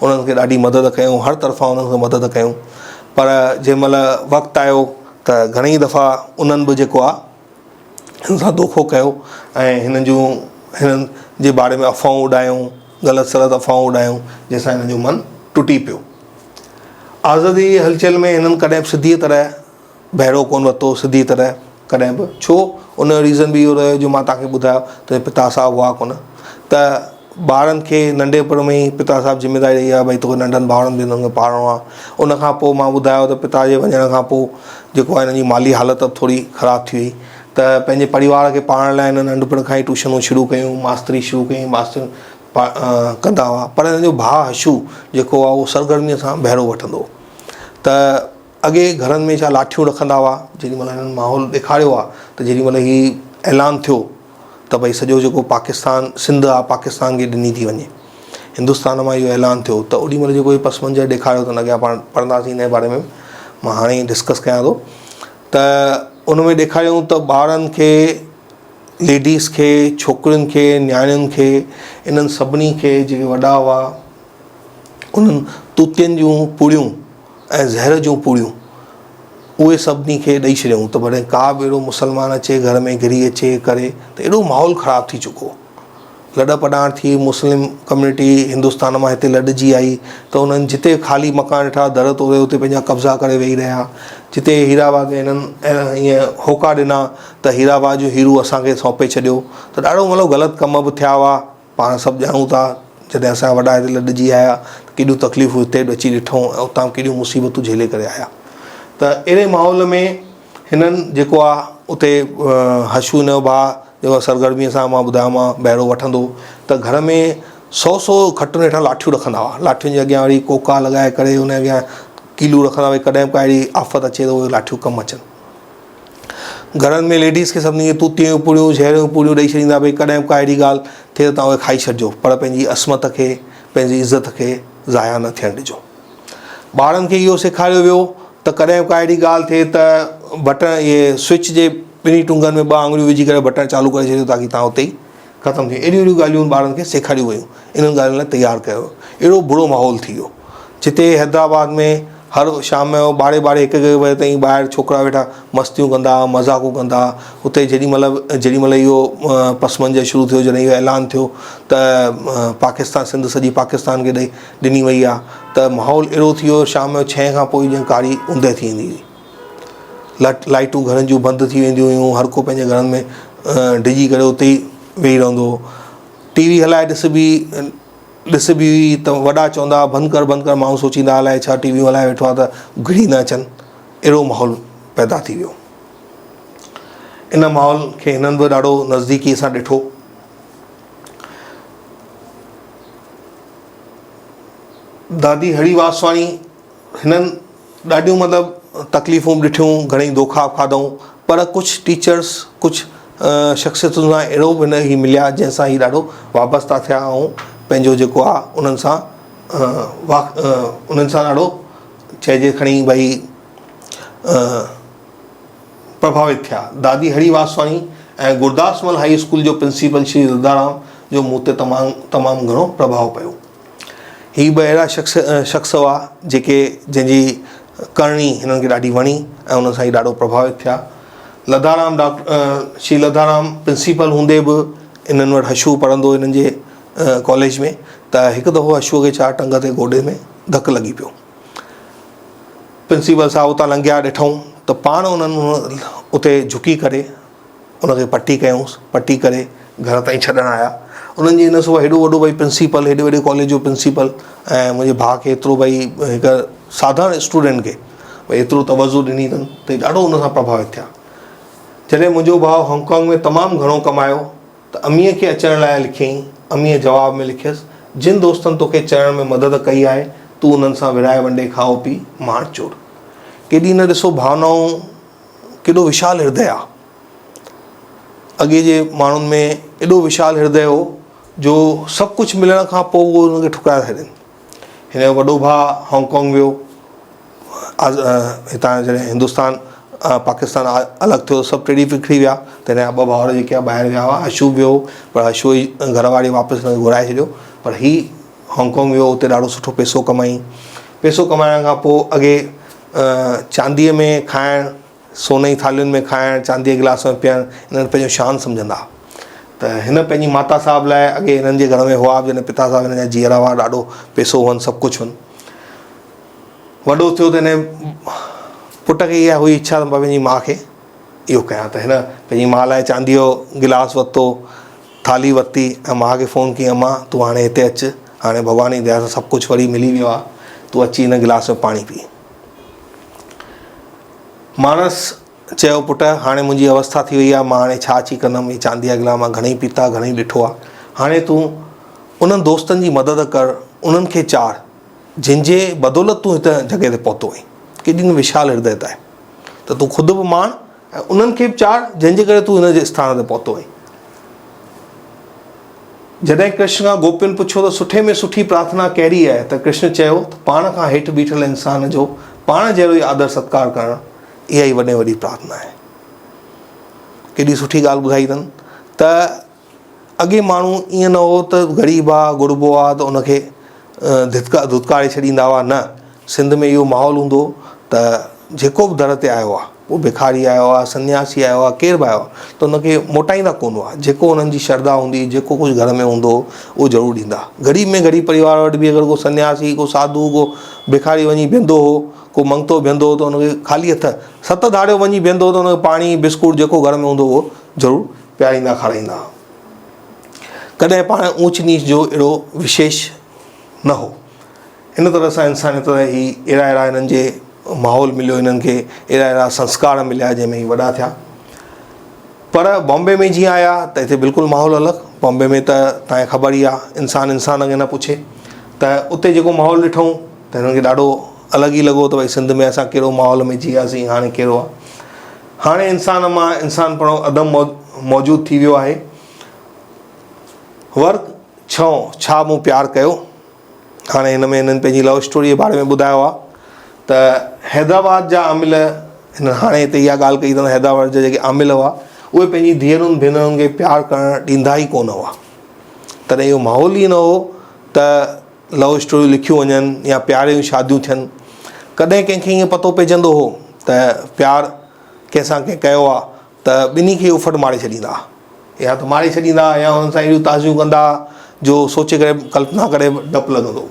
उन्हनि खे ॾाढी मदद कयूं, हर तरफ़ां उन्हनि खे मदद कयूं। पर जंहिं महिल वक़्तु आयो त घणेई दफ़ा उन्हनि बि जेको आहे हिन सां धोखो कयो ऐं हिननि जे बारे में अफ़वाहूं उॾायूं, ग़लति सलत अफ़वाहूं उॾायूं, जंहिंसां हिननि जो मनु टुटी पियो। आज़ादी जी हलचल में हिननि कॾहिं बि सिधी तरह बहिरो कोन वरितो, सिधी तरह कॾहिं बि। छो? उन जो रीज़न बि इहो रहियो जो मां तव्हांखे ॿुधायो त पिता साहब हुआ कोन। त ॿारनि खे नंढेपण में ई पिता साहब ज़िम्मेदारी ॾेई आहे भई तोखे नंढनि भाउरनि बि हुननि खे पाढ़णो आहे। उन खां पोइ मां ॿुधायो त पिता जे वञण खां पोइ जेको आहे हिननि जी माली हालत थोरी ख़राबु थी वई। त पंहिंजे परिवार खे पाढ़ण लाइ हिन नंढपण खां ई ट्यूशनूं शुरू कयूं, मास्तरी शुरू कई, मास्तर कंदा हुआ। पर हिन जो भाउ हशू जेको आहे उहो सरगर्मीअ सां बहिरो वठंदो। त अॻे घरनि में छा लाठियूं रखंदा हुआ। जेॾीमहिल हिननि माहौल ॾेखारियो आहे त जेॾीमहिल ही ऐलान थियो त भई सॼो जेको पाकिस्तान, सिंध आहे पाकिस्तान खे ॾिनी थी वञे, हिंदुस्तान मां इहो ऐलान थियो, त ओॾीमहिल जेको ही पस मंज़र ॾेखारियो त अॻियां पाण पढ़ंदासीं हिन जे बारे में, मां हाणे डिस्कस कयां थो। त उन में ॾेखारियूं त ॿारनि खे, लेडीज़ खे, छोकिरियुनि खे, न्याणियुनि खे, इन्हनि सभिनी खे जेके वॾा हुआ उन्हनि तूतियुनि जूं पूड़ियूं ऐं ज़हर जूं पूड़ियूं उहे सभिनी खे ॾेई छॾियऊं। त भले का बि अहिड़ो मुस्लमान अचे घर में घिरी अचे करे, त एॾो माहौल ख़राबु थी चुको, लॾ पॾाण थी, मुस्लिम कम्यूनिटी हिंदुस्तान मां हिते लॾजी आई, त उन्हनि जिते ख़ाली मकान ॾिठा दर तोड़े उते पंहिंजा कब्ज़ा करे वेही रहिया। जिते हीराबाग हिननि ईअं होका ॾिना त हीराबाग जो हीरू असांखे सौंपे छॾियो, त ॾाढो मतिलबु ग़लति कम बि थिया हुआ। पाण सभु ॼाणूं था, जॾहिं असांजा वॾा हिते लॾजी आया केॾियूं तकलीफ़ूं हिते अची ॾिठूं ऐं उतां केॾियूं मुसीबतूं झेले करे आया। त अहिड़े माहौल में हिननि जेको आहे उते हशू हिन जो भाउ जेको सरगर्मीअ सां मां ॿुधायो मां बहिरो वठंदो, त घर में 100 खटुनि हेठां लाठियूं रखंदा हुआ। लाठियुनि जे अॻियां वरी कोका लॻाए करे उन अॻियां कीलू रखंदा, भई कॾहिं का अहिड़ी आफ़त अचे त उहे लाठियूं कमु अचनि। घरनि में लेडीज़ खे सभिनी खे तूतियूं पूड़ियूं शहरियूं पूड़ियूं ॾेई छॾींदा, भई कॾहिं का अहिड़ी ॻाल्हि थिए त तव्हां उहे खाई छॾिजो, पर पंहिंजी अस्मत खे पंहिंजी इज़त खे ज़ाया न थियणु ॾिजो। ॿारनि खे इहो सेखारियो वियो त कॾहिं का अहिड़ी ॻाल्हि थिए त बटण इहे स्विच जे ॿिन्ही टुंगनि में 2 आङुरियूं विझी करे बटण चालू करे छॾियो ताकी तव्हां उते ई ख़तमु थी। अहिड़ियूं अहिड़ियूं ॻाल्हियूं ॿारनि खे सेखारियूं वयूं, इन्हनि ॻाल्हियुनि लाइ तयारु कयो। अहिड़ो बुरो माहौल थी वियो जिते हैदराबाद में हर शाम जो 12 हिकु बजे ताईं ॿाहिरि छोकिरा वेठा मस्तियूं कंदा, मज़ाक़ूं कंदा। उते जेॾीमहिल इहो पसमंज़र शुरू थियो, जॾहिं इहो ऐलान थियो त पाकिस्तान सिंध सॼी पाकिस्तान खे ॾिनी वई आहे, त माहौल अहिड़ो थी वियो शाम जो 6 खां पोइ ॼण कारी ऊंदहि थी वेंदी हुई। लाइटूं घरनि जूं बंदि थी वेंदियूं हुयूं, हर को पंहिंजे घरनि में डिॼी करे उते ई वेही रहंदो। टीवी हलाए ॾिस बि हुई त वॾा चवंदा बंदि कर, माण्हू सोचींदा अलाए छा टीवियूं हलाए वेठो आहे त घिड़ी न अचनि। अहिड़ो माहौल पैदा थी वियो। इन माहौल खे हिननि बि ॾाढो नज़दीकीअ सां ॾिठो। दादी हरी वासवाणी हिननि ॾाढियूं मतिलबु तकलीफ़ूं बि ॾिठियूं, घणेई धोखा खाधऊं, पर कुझु टीचर्स कुझु शख़्सियतुनि सां अहिड़ो बि न ही मिलिया जंहिंसां ही ॾाढो वाबस्ता थिया ऐं पंहिंजो जेको आहे उन्हनि सां ॾाढो चइजे खणी भई प्रभावित थिया। दादी हरी वासवाणी ऐं गुरदासमल हाई स्कूल जो प्रिंसिपल श्री लदाराम जो मूं ते तमामु घणो प्रभाव पियो। ही ॿ अहिड़ा शख़्स हुआ जंहिंजी करणी हिननि खे ॾाढी वणी ऐं उन्हनि सां ही ॾाढो प्रभावित थिया। श्री लदाराम प्रिंसिपल हूंदे बि इन्हनि वटि हशू पढ़ंदो हिननि जे कॉलेज में, त हिकु दफ़ो हशूअ खे छा टंग ते गोॾे में धकु लॻी पियो। प्रिंसिपल साहिबु उतां लंघिया, ॾिठऊं त पाण उन्हनि उते झुकी करे उनखे पटी कयूंसि, पटी करे घर ताईं छॾणु आया। उन्हनि जी हिन सुबुह हेॾो वॾो भई प्रिंसिपल, हेॾे वॾे कॉलेज जो प्रिंसिपल ऐं मुंहिंजे भाउ खे एतिरो भई हिकु साधारण स्टूडेंट खे भई एतिरो तवज़ो ॾिनी अथनि त ॾाढो उन सां प्रभावित थिया। जॾहिं मुंहिंजो भाउ हांगकांग में तमामु घणो कमायो त अमीअ खे अचण लाइ लिखियईं। अमीअ जवाब में लिखियसि, जिन दोस्तनि तोखे चढ़ण में मदद कई आहे तूं उन्हनि सां विराए वंडे खाओ पी माण चोड़। केॾी न ॾिसो भावनाऊं, केॾो विशाल हृदय आहे। अॻे जे माण्हुनि में एॾो विशाल हृदय हो जो सभु कुझु मिलण खां पोइ उहो उनखे ठुकराए छॾनि। हिन जो वॾो भाउ हांगकांग वियो, हितां जॾहिं हिंदुस्तान पाकिस्तान अलॻि थियो, सभु टिड़ी फिखड़ी विया, त हिन जा 2 भाउर जेके आहे ॿाहिरि विया हुआ। हशू बि वियो, पर हशू जी घरवारी वापसि हिनखे घुराए छॾियो, पर हीउ हांगकांग वियो, उते ॾाढो सुठो पैसो कमाई। पैसो कमाइण खां पोइ अॻे चांदीअ में खाइणु, सोने जी थालियुनि में खाइणु, चांदीअ जे गिलास में पीअणु हिननि पंहिंजो शान सम्झंदा। त हिन पंहिंजी माता साहिब लाइ अॻे हिननि जे घर में हुआ, जॾहिं पिता साहिब हिन जा जीअर हुआ, ॾाढो पैसो हुअनि, सभु कुझु हुअनि। वॾो थियो त हिन पुट खे इहा हुई इच्छा त मां पंहिंजी माउ खे इहो कयां, त हिन पंहिंजी माउ लाइ चांदीअ जो गिलास वरितो, थाली वरिती ऐं माउ खे फ़ोन कई, अम्मा तूं हाणे हिते अचु, हाणे भॻवान जी दया सां सभु कुझु वरी मिली वियो आहे, तूं अची हिन गिलास में पाणी पी। मानस चयो, पुट हाणे मुंहिंजी अवस्था थी वई आहे, मां हाणे छा अची कंदमि, हीअ चांदीअ जा गिलास मां घणेई पीता, घणेई ॾिठो आहे, हाणे तूं उन्हनि दोस्तनि जी मदद कर, उन्हनि खे चाढ़ जंहिंजे बदौलत तूं हिते जॻह ते पहुतो आहीं। केॾी न विशाल हृदयत आहे, त तूं ख़ुदि बि माण ऐं उन्हनि खे बि चाढ़ जंहिंजे करे तूं हिन जे स्थान ते पहुतो आहीं। जॾहिं कृष्ण खां गोपियुनि पुछियो त सुठे में सुठी प्रार्थना कहिड़ी आहे, त कृष्ण चयो त पाण खां हेठि बीठल इंसान जो पाण जहिड़ो ई आदर सत्कार करणु, इहा ई वॾे वॾी प्रार्थना आहे। केॾी सुठी ॻाल्हि ॿुधाई अथनि त अॻे माण्हू ईअं न हो त ग़रीब आहे, गुरबो आहे त उनखे धुतकारे छॾींदा हुआ। न, सिंध में इहो माहौल हूंदो त जेको बि दर ते आयो आहे पोइ भिखारी आयो आहे, सन्यासी आयो आहे, केरु बि आयो आहे, त उनखे मोटाईंदा कोन हुआ। जेको उन्हनि जी श्रद्धा हूंदी, जेको कुझु घर में हूंदो उहो ज़रूरु ॾींदा। ग़रीब में ग़रीब परिवार वटि बि अगरि को सन्यासी, को साधू, को भिखारी वञी बीहंदो हो, को मंगतो बीहंदो हो, त उनखे ख़ाली हथ 7 दाड़ियो वञी बीहंदो हो त उनखे पाणी बिस्कुट जेको घर में हूंदो उहो ज़रूरु पियारींदा, खाराईंदा। कॾहिं पाण ऊच नीच जो अहिड़ो विशेष न हो। इन तरह सां इंसानियत ही अहिड़ा हिननि जे माहौल मिलियो, हिननि खे अहिड़ा संस्कार मिलिया जंहिंमें ही वॾा थिया। पर बॉम्बे में जीअं आया त हिते बिल्कुलु माहौल अलॻि। बॉम्बे में त तव्हांखे ख़बर ई आहे, इंसान खे न पुछे। त उते जेको माहौल ॾिठूं त हिननि खे ॾाढो अलॻि ई लॻो त भई सिंध में असां कहिड़ो माहौल में जियासीं, हाणे कहिड़ो आहे। हाणे इंसान मां इंसानपणो अदम मौजूदु थी वियो आहे। वर्क छा मूं प्यारु कयो। हाणे हिन में हिननि पंहिंजी लव स्टोरी जे बारे में ॿुधायो आहे त हैदराबाद जा आमिल, हिन हाणे हिते इहा ॻाल्हि कई अथनि, हैदराबाद जा जेके आमिल हुआ उहे पंहिंजी धीअरुनि भेनरुनि खे प्यारु करणु ॾींदा ई कोन हुआ। तॾहिं इहो माहौल ई न हो त लव स्टोरियूं लिखियूं वञनि या प्यार जूं शादियूं थियनि। कॾहिं कंहिंखे ईअं पतो पइजंदो हो त प्यारु कंहिंसां कंहिं कयो आहे त ॿिन्ही खे उफ़ट मारे छॾींदा, या त मारे छॾींदा या हुननि सां अहिड़ियूं ताज़ियूं कंदा जो सोचे करे, कल्पना करे डपु लॻंदो।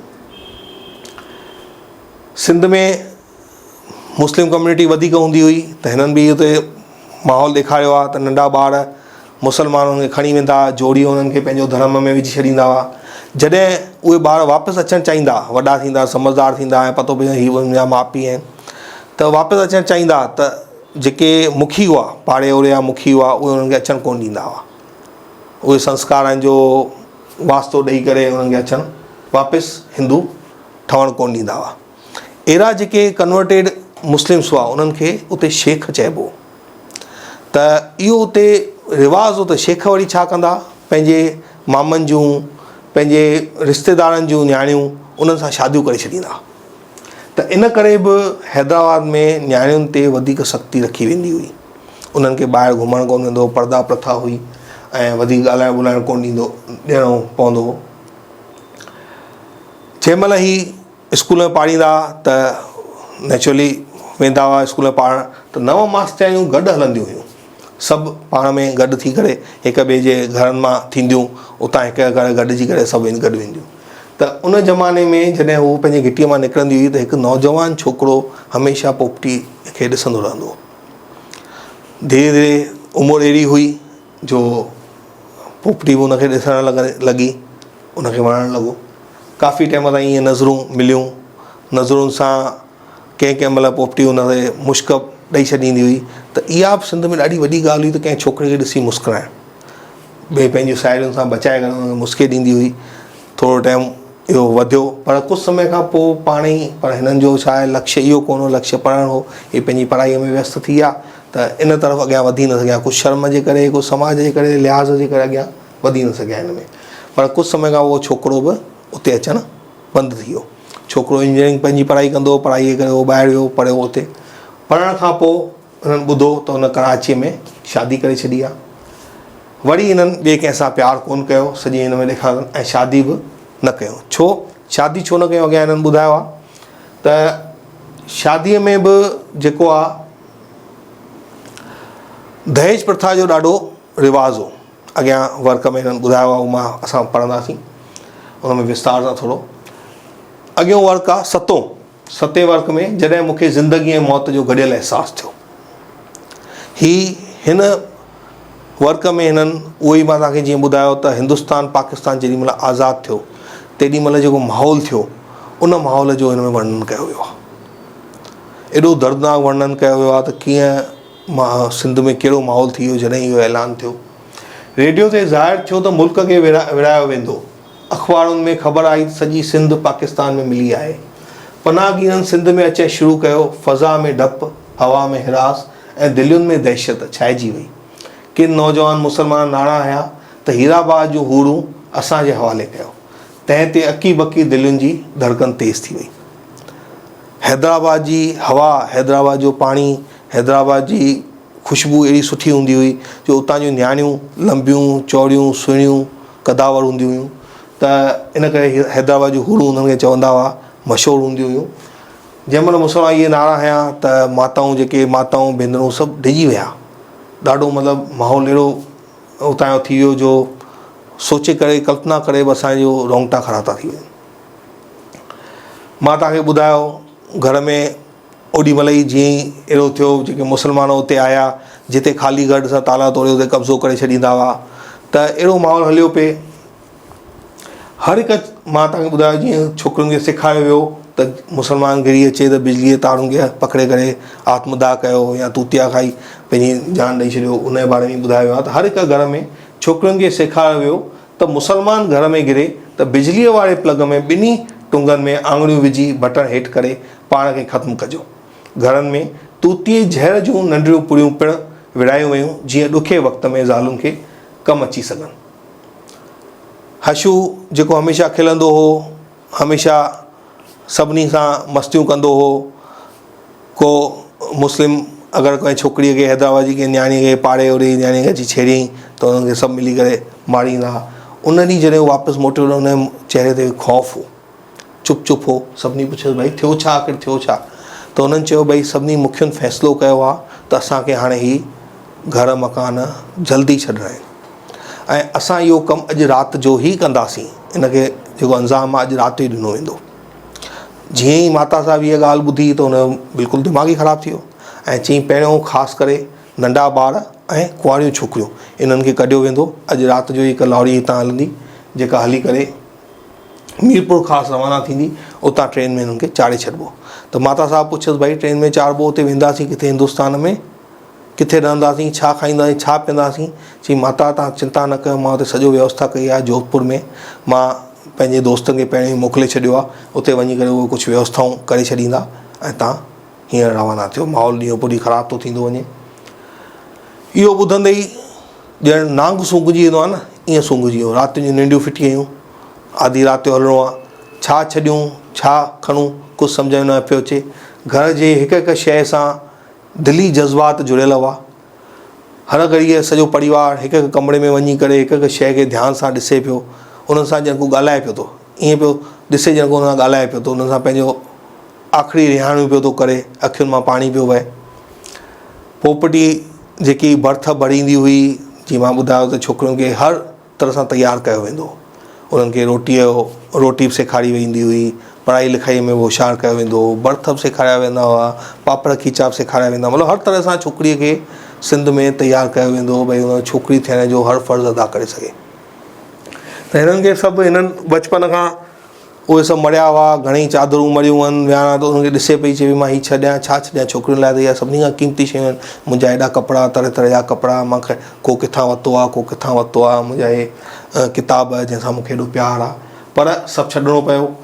सिंध में मुस्लिम कम्यूनिटी वधीक हूंदी हुई त हिननि बि हुते माहौल ॾेखारियो आहे त नंढा ॿार मुसलमाननि खे खणी वेंदा, जोड़ी हुननि खे पंहिंजो धर्म में विझी छॾींदा हुआ। जॾहिं उहे ॿार वापसि अचणु चाहींदा, वॾा थींदा, समझदार थींदा ऐं पतो पवंदो हीअ मुंहिंजा माउ पीउ आहिनि, त वापसि अचणु चाहींदा त जेके मुखी हुआ, पाड़े ओड़े जा मुखी हुआ, उहे उन्हनि खे अचणु कोन ॾींदा हुआ। उहे संस्कारनि जो वास्तो ॾेई करे उन्हनि खे अचणु, वापसि हिंदू ठहणु कोन ॾींदा हुआ। अहिड़ा जेके कन्वर्टेड मुस्लिम्स हुआ उन्हनि खे उते शेख चइबो। त इहो उते रिवाज़ हो त शेख वरी छा कंदा, पंहिंजे मामनि जूं, पंहिंजे रिश्तेदारनि जूं न्याणियूं उन्हनि सां शादियूं करे छॾींदा। त इन करे बि हैदराबाद में न्याणियुनि ते वधीक सख़्ती रखी वेंदी हुई। उन्हनि खे ॿाहिरि घुमणु कोन वेंदो, पर्दा प्रथा हुई ऐं वधीक ॻाल्हाइणु ॿोलाइणु कोन ॾियणो पवंदो हो। जंहिं महिल ही स्कूल में पाढ़ींदा त नेचुरली वेंदा हुआ स्कूल में पढ़णु, त 9 मास्टरियूं गॾु हलंदियूं हुयूं। सभु पाण में गॾु थी करे हिक ॿिए जे घरनि मां थींदियूं, उतां हिक घर गॾिजी करे सभु गॾु वेंदियूं। त उन ज़माने में जॾहिं हू पंहिंजे घिटीअ मां निकिरंदी हुई त हिकु नौजवान छोकिरो हमेशह पोपटी खे ॾिसंदो रहंदो हो। धीरे धीरे उमिरि अहिड़ी हुई जो पोपटी बि उनखे ॾिसणु लॻी, उनखे वणणु लॻो। काफ़ी टाइम ताईं ईअं नज़रूं मिलियूं। नज़रुनि सां कंहिं महिल पोपटी उनखे मुश्क ॾेई छॾींदी हुई। त इहा बि सिंध में ॾाढी वॾी ॻाल्हि हुई त कंहिं छोकिरे खे ॾिसी मुस्कुराइणु, ॿिए पंहिंजियूं साहेड़ियुनि सां बचाए करे उनखे मुस्के ॾींदी हुई। थोरो टाइम इहो वधियो, पर कुझु समय खां पोइ पाण ई, पर हिननि जो छा आहे, लक्ष्य इहो कोन हो, लक्ष्य पढ़णु हो। हे पंहिंजी पढ़ाईअ में व्यस्त थी विया त इन तरफ़ अॻियां वधी न सघिया। कुझु शर्म जे करे, कुझु समाज जे करे, लिहाज़ जे करे अॻियां वधी न सघिया हिन में। पर कुझु समय खां उहो छोकिरो बि उते अचणु बंदि थी वियो। छोकिरो इंजीनियरिंग पंहिंजी पढ़ाई कंदो, पढ़ाई जे करे उहो ॿाहिरि वियो, पढ़ियो उते। पढ़ण खां पोइ हुननि ॿुधो त हुन कराचीअ में शादी करे छॾी आहे। वरी हिननि ॿिए कंहिंसां प्यारु कोन कयो, सॼी हिन में ॾेखारियो, ऐं शादी बि न कयो। छो शादी छो न कयो, अॻियां हिननि ॿुधायो आहे त शादीअ में बि जेको आहे दहेज प्रथा जो ॾाढो रिवाज़ हो। अॻियां वर्क में हिननि ॿुधायो आहे, उहो असां पढ़ंदासीं उन में विस्तार सां थोरो। अॻियों वर्क आहे सतें वर्क में, जॾहिं मूंखे ज़िंदगी ऐं मौत जो गॾियल अहसासु थियो। हिन वर्क में हिननि उहो ई मां तव्हांखे जीअं ॿुधायो त हिंदुस्तान पाकिस्तान जेॾी महिल आज़ादु थियो तेॾी महिल जेको माहौल थियो, उन माहौल जो हिन में वर्णन कयो वियो आहे। एॾो दर्दनाक वर्णन कयो वियो आहे त कीअं सिंध में कहिड़ो माहौल थी वियो जॾहिं इहो ऐलान थियो। रेडियो ते ज़ाहिर थियो त मुल्क खे विरायो वेंदो। अख़बारुनि में ख़बर आई सॼी सिंध पाकिस्तान में मिली आहे। पनाहगीरनि सिंध में अचणु शुरू कयो। फ़ज़ा में डपु, हवा में हिरास ऐं दिलियुनि में दहशत छाइजी वई। किन नौजवान मुसलमान नारा हया त हीराबाद जूं हूरूं असांजे हवाले कयो। तंहिं ते अकी बकी दिलियुनि जी धड़कन तेज़ थी वई। हैदराबाद जी हवा, हैदराबाद जो पाणी, हैदराबाद जी ख़ुशबू अहिड़ी सुठी हूंदी हुई जो उतां जूं न्याणियूं लंबियूं चौड़ियूं सुहिणियूं कदावर हूंदियूं हुयूं। त इन करे हैदराबाद जूं हूरूं उन्हनि खे चवंदा हुआ, मशहूरु हूंदियूं हुयूं। जंहिंमहिल मुसलमान इहे नारा हया त माताऊं जेके माताऊं भेनरूं सभु डिॼी विया। ॾाढो मतिलबु माहौल अहिड़ो उतां जो थी वियो जो सोचे करे कल्पना करे बि असांजो रोंगटा खड़ा था थी वञनि। मां तव्हांखे ॿुधायो घर में ओॾीमहिल ई जीअं ई अहिड़ो थियो जेके मुसलमान उते आया, जिते ख़ाली गढ़ सां ताला तोड़े उते कब्ज़ो करे छॾींदा हुआ, त अहिड़ो माहौल हलियो पिए। हर हिकु मां तव्हांखे ॿुधायो जीअं छोकिरियुनि खे सेखारियो वियो त मुसलमान गिरी अचे त बिजली जे तारुनि खे पकिड़े करे आत्मदाह कयो या तूतिया खाई पंहिंजी जान ॾेई छॾियो, उन जे बारे में ॿुधायो वियो आहे। त हर हिकु घर में छोकिरियुनि खे सेखारियो वियो त मुसलमान घर में गिरे त बिजलीअ वारे प्लग में ॿिन्ही टुंगनि में आङुरियूं विझी बटण हेठि करे पाण खे ख़तमु कजो। घरनि में तूतीअ ज़हर जूं नंढियूं पुड़ियूं पिणु विड़ायूं वयूं जीअं ॾुखे वक़्त में ज़ालुनि खे कमु अची सघनि। हशू जेको हमेशह खिलंदो हो, हमेशह सभिनी सां मस्तियूं कंदो हो, को मुस्लिम अगरि कंहिं छोकिरीअ खे हैदराबाद जी कंहिं न्याणीअ खे पाड़े ओड़े न्याणीअ खे अची छेड़ियईं त उन्हनि खे सभु मिली करे मारींदा। उन ॾींहुं जॾहिं वापसि मोटियो त उन चेहरे ते ख़ौफ़ हो, चुप हो। सभिनी पुछियोसि भई थियो छा, आख़िर थियो छा? त उन्हनि चयो भई सभिनी मुखियुनि फ़ैसिलो कयो आहे त असांखे हाणे ही घर मकान जल्दी छॾिणा आहिनि ऐं असां इहो कमु अॼु राति जो ई कंदासीं। इनखे जेको अंजाम आहे अॼु राति ई ॾिनो वेंदो। जीअं ई माता साहिब इहा ॻाल्हि ॿुधी त हुन बिल्कुलु दिमाग़ ई ख़राबु थी वियो ऐं चई पहिरियों ख़ासि करे नंढा ॿार ऐं कुंवारियूं छोकिरियूं इन्हनि खे कढियो वेंदो। अॼु राति जो हिकु लॉरी हितां हलंदी जेका हली करे मीरपुर ख़ासि रवाना थींदी, उतां ट्रेन में हिननि खे चाढ़े छॾिबो। त माता साहिबु पुछियसि भई ट्रेन में चाढ़िबो, उते वेंदासीं किथे हिंदुस्तान में, किथे रहंदासीं, छा खाईंदासीं, छा पीअंदासीं? चई माता तव्हां चिंता न कयो, मां हुते सॼो व्यवस्था कई आहे जोधपुर में। मां पंहिंजे दोस्तनि खे पहिरियों ई मोकिले छॾियो आहे, उते वञी करे उहे कुझु व्यवस्थाऊं करे छॾींदा ऐं तव्हां हींअर रवाना थियो। माहौल ॾींहों पूरी ख़राबु थो थींदो वञे। इहो ॿुधंदे ई ॼण नांग सूंघिजी वेंदो आहे न, ईअं सूंघिजी वियो। राति जी निंडियूं फिटी वयूं, आधी राति जो हलिणो आहे, छा छॾियूं छा खणूं कुझु सम्झ में न पियो अचे। घर जे हिकु हिकु शइ सां दिली जज़्बात जुड़ियल हुआ। हर घड़ीअ सॼो परिवार हिकु हिकु कमरे में वञी करे हिकु हिकु शइ खे ध्यान सां ॾिसे पियो, उन्हनि सां ॼण को ॻाल्हाए पियो थो, ईअं पियो ॾिसे ॼण को हुन सां ॻाल्हाए पियो थो, उन्हनि सां पंहिंजो आख़िरी रिहाणियूं पियो थो करे, अखियुनि मां पाणी पियो वहे। पोपटी जेकी बर्थ भरींदी हुई, जीअं मां ॿुधायो त छोकिरियुनि खे हर तरह सां तयारु कयो वेंदो, उन्हनि खे रोटी बि सेखारी वेंदी हुई, पढ़ाई लिखाई में होशियारु कयो वेंदो हो, बर्थ बि सेखारिया वेंदा हुआ, पापड़ खीचा बि सेखारिया वेंदा, मतिलबु हर तरह सां छोकिरीअ खे सिंध में तयारु कयो वेंदो हो भई हुन छोकिरी थियण जो हर फ़र्ज़ु अदा करे सघे। त हिननि खे सभु हिननि बचपन खां उहे सभु मरिया हुआ, घणेई चादरूं मरियूं आहिनि विहाणा, त उन्हनि खे ॾिसे पई चए मां हीअ छॾियां छा छॾियां, छोकिरियुनि लाइ त इहा सभिनी खां क़ीमती शयूं आहिनि। मुंहिंजा एॾा कपिड़ा तरह तरह जा कपिड़ा मूंखे को किथां वरितो आहे, को किथां वरितो आहे, मुंहिंजा इहे किताब जंहिंसां मूंखे एॾो प्यारु आहे, पर सभु छॾिणो पियो।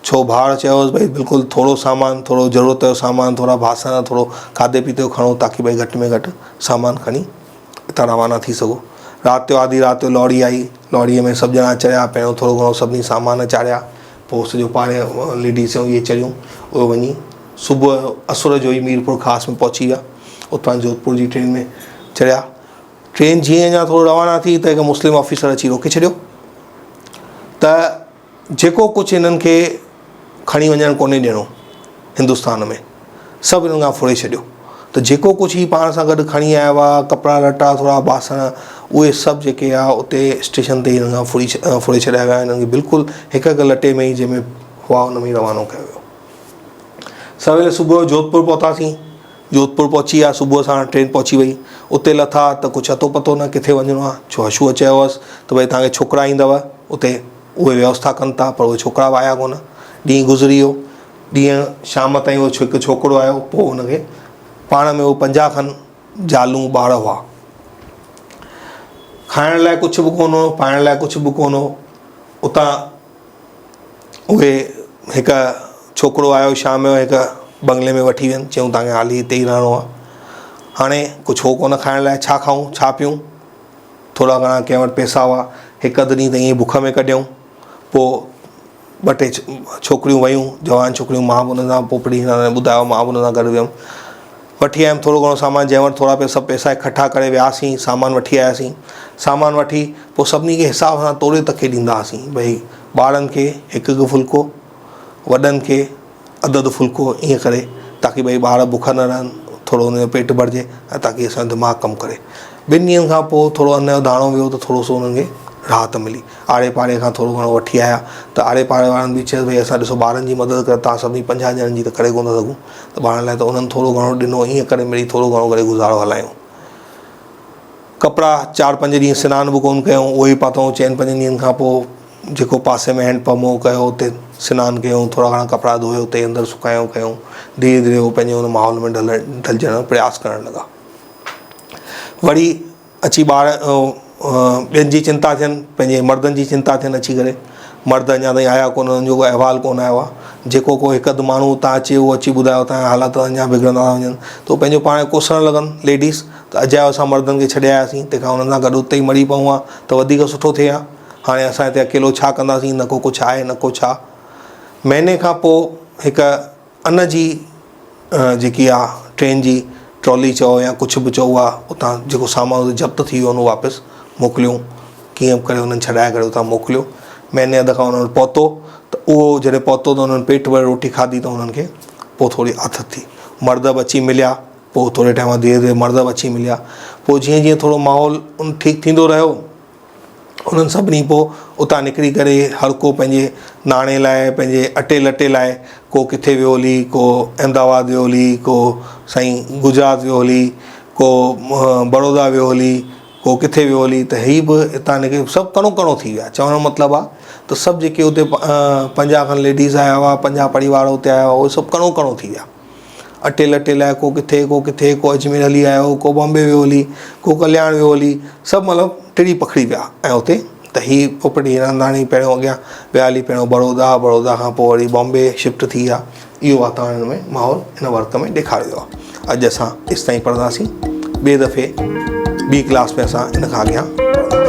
छो भाउ चयोसि भई बिल्कुलु थोरो सामान, थोरो ज़रूरत जो सामान, थोरा बासण, थोरो खाधे पीते जो खणो ताकी भई घटि में घटि सामान खणी हितां रवाना थी सघो। राति जो आधी राति जो लॉरी आई, लॉरीअ में सभु ॼणा चढ़िया, पहिरियों थोरो घणो सभिनी सामान चाढ़िया, पोइ सॼो पाणे लेडीसूं इहे चढ़ियूं, उहे वञी सुबुह असुर जो ई मीरपुर ख़ासि में पहुची विया। उतां जोधपुर जी ट्रेन में चढ़िया। ट्रेन जीअं अञा थोरो रवाना थी त हिकु मुस्लिम ऑफिसर अची रोके छॾियो त जेको कुझु हिननि खे खणी वञणु कोन्हे ॾियणो हिंदुस्तान में, सभु हिननि खां फुरे छॾियो। त जेको कुझु ई पाण सां गॾु खणी आया हुआ, कपिड़ा लटा, थोरा बासण, उहे सभु जेके आहे उते स्टेशन ते हिननि खां फुरे छॾिया विया। हिननि खे बिल्कुलु हिकु हिकु लटे में ई जंहिंमें हुआ हुन में ई रवानो कयो वियो। सवेल सुबुह जो जोधपुर पहुतासीं। जोधपुर पहुची विया, सुबुह सां ट्रेन पहुची वई। उते लथा त कुझु अतो पतो न किथे वञिणो आहे। छो हशूअ चयो हुअसि त भई तव्हांखे छोकिरा ईंदव उते, उहे व्यवस्था कनि था, पर उहे छोकिरा बि आया कोन। ॾींहुं गुज़री वियो। ॾींहुं शाम ताईं उहो हिकु छोकिरो आयो, पोइ हुनखे पाण में उहो 50 खनि ज़ालूं ॿार हुआ। खाइण लाइ कुझु बि कोन हो, पाइण लाइ कुझु बि कोन हो। उतां उहे हिकु छोकिरो आयो शाम जो, हिकु बंगले में वठी वियनि, चयूं तव्हांखे हाली हिते ई रहणो आहे। हाणे कुझु हो कोन खाइण लाइ, छा खाऊं छा पियूं। थोरा घणा कंहिं वटि पैसा हुआ, हिकु अधु ॾींहुं त ईअं बुख में कढियऊं। पोइ 2-टे छोकिरियूं वयूं, जवान छोकिरियूं, मां बि हुन सां पोपड़ी ॿुधायो, मां बि हुन सां गॾु वियुमि। वठी आयुमि थोरो घणो सामान, जंहिं वटि थोरा सभु पैसा इकठा करे वियासीं, सामान वठी आयासीं। सामान वठी पोइ सभिनी खे हिसाब सां तोड़े तके ॾींदा हुआसीं। भई ॿारनि खे हिकु हिकु फुल्को, वॾनि खे अधु फुल्को ईअं करे ताकी भई ॿार बुख न रहनि, थोरो हुनजो पेट भरिजे ऐं ताकी असांजो दिमाग़ु कमु करे। 2 ॾींहंनि खां पोइ थोरो अन जो दाणो वियो त थोरो सो हुननि खे राहत मिली। आड़े पाड़े खां थोरो घणो वठी आया त आड़े पाड़े वारनि बि चयो भई असां ॾिसो ॿारनि जी मदद कर, तव्हां सभिनी 50 ॼणनि जी त करे कोन था सघूं, त ॿारनि लाइ त उन्हनि थोरो घणो ॾिनो, ईअं करे मिली थोरो घणो करे गुज़ारो हलायूं। कपिड़ा 4-5 ॾींहं सनानु बि कोन कयूं, उहे ई पातऊं। 4-5 ॾींहंनि खां पोइ जेको पासे में हैंडपंप हो कयो, हुते सनानु कयूं, थोरा घणा कपिड़ा धोए उते अंदरि सुकायूं कयूं। धीरे धीरे उहो पंहिंजे हुन माहौल में ढलिजण जो प्रयास करणु लॻा। वरी अची ॿार ॿियनि जी चिंता थियनि, पंहिंजे मर्दनि जी चिंता थियनि अची करे। मर्द अञा ताईं आया कोन, हुननि जो को अहवालु कोन आयो आहे। जेको को हिकु अधु माण्हू उतां अचे उहो अची ॿुधायो तव्हांजा हालात अञा बिगड़ंदा था वञनि, त उहो पंहिंजो पाण कोसणु लॻनि लेडीज़, त अजायो असां मर्दनि खे छॾे आयासीं, तंहिंखां हुननि सां गॾु उते ई मरी पऊं आहे त वधीक सुठो थिए हा। हाणे असां हिते अकेलो छा कंदासीं, न को कुझु आहे न को छा। महीने खां पोइ हिकु अन जी जेकी आहे ट्रेन जी ट्रॉली चओ या कुझु बि चओ आहे, उतां जेको सामान जब्त थी वियो हुओ वापसि मोकिलियूं, कीअं करे हुननि छॾाए करे उतां मोकिलियो। महीने अध खां हुननि पहुतो त उहो जॾहिं पहुतो त हुननि पेट भरे रोटी खाधी त हुननि खे पोइ थोरी आथत थी। मर्द बि अची मिलिया, पोइ थोरे टाइम धीरे धीरे मर्द बि अची मिलिया। पोइ जीअं जीअं थोरो माहौल ठीकु थींदो रहियो, उन्हनि सभिनी पोइ उतां निकिरी करे हर को पंहिंजे नाणे लाइ, पंहिंजे अटे लटे लाइ, को किथे वियो हली, को अहमदाबाद वियो हली, को साईं गुजरात वियो हली, को बड़ौदा वियो हली, को किथे वियो हली, त ही बि हितां निकिरी सभु कणो कणो थी विया। चवण जो मतिलबु आहे त सभु जेके हुते 50 खनि लेडीज़ आया हुआ, 50 परिवार हुते आया हुआ, उहे सभु कणो कणो थी विया। अटे लटे लाइ को किथे, को अजमेर हली आयो, को बॉम्बे वियो हली, को कल्याण वियो हली, सभु मतिलबु टिड़ी पखड़ी विया। ऐं हुते त ही पोपटी हिरंदाणी पहिरियों अॻियां विया हली, पहिरियों बड़ौदा खां पोइ वरी बॉम्बे शिफ्ट थी विया। इहो वातावरण में माहौल हिन वर्क में ॾेखारियो आहे। अॼु असां तेसि ताईं पढ़ंदासीं, ॿिए दफ़े ॿी क्लास में असां इन खां अॻियां पढ़ंदासीं।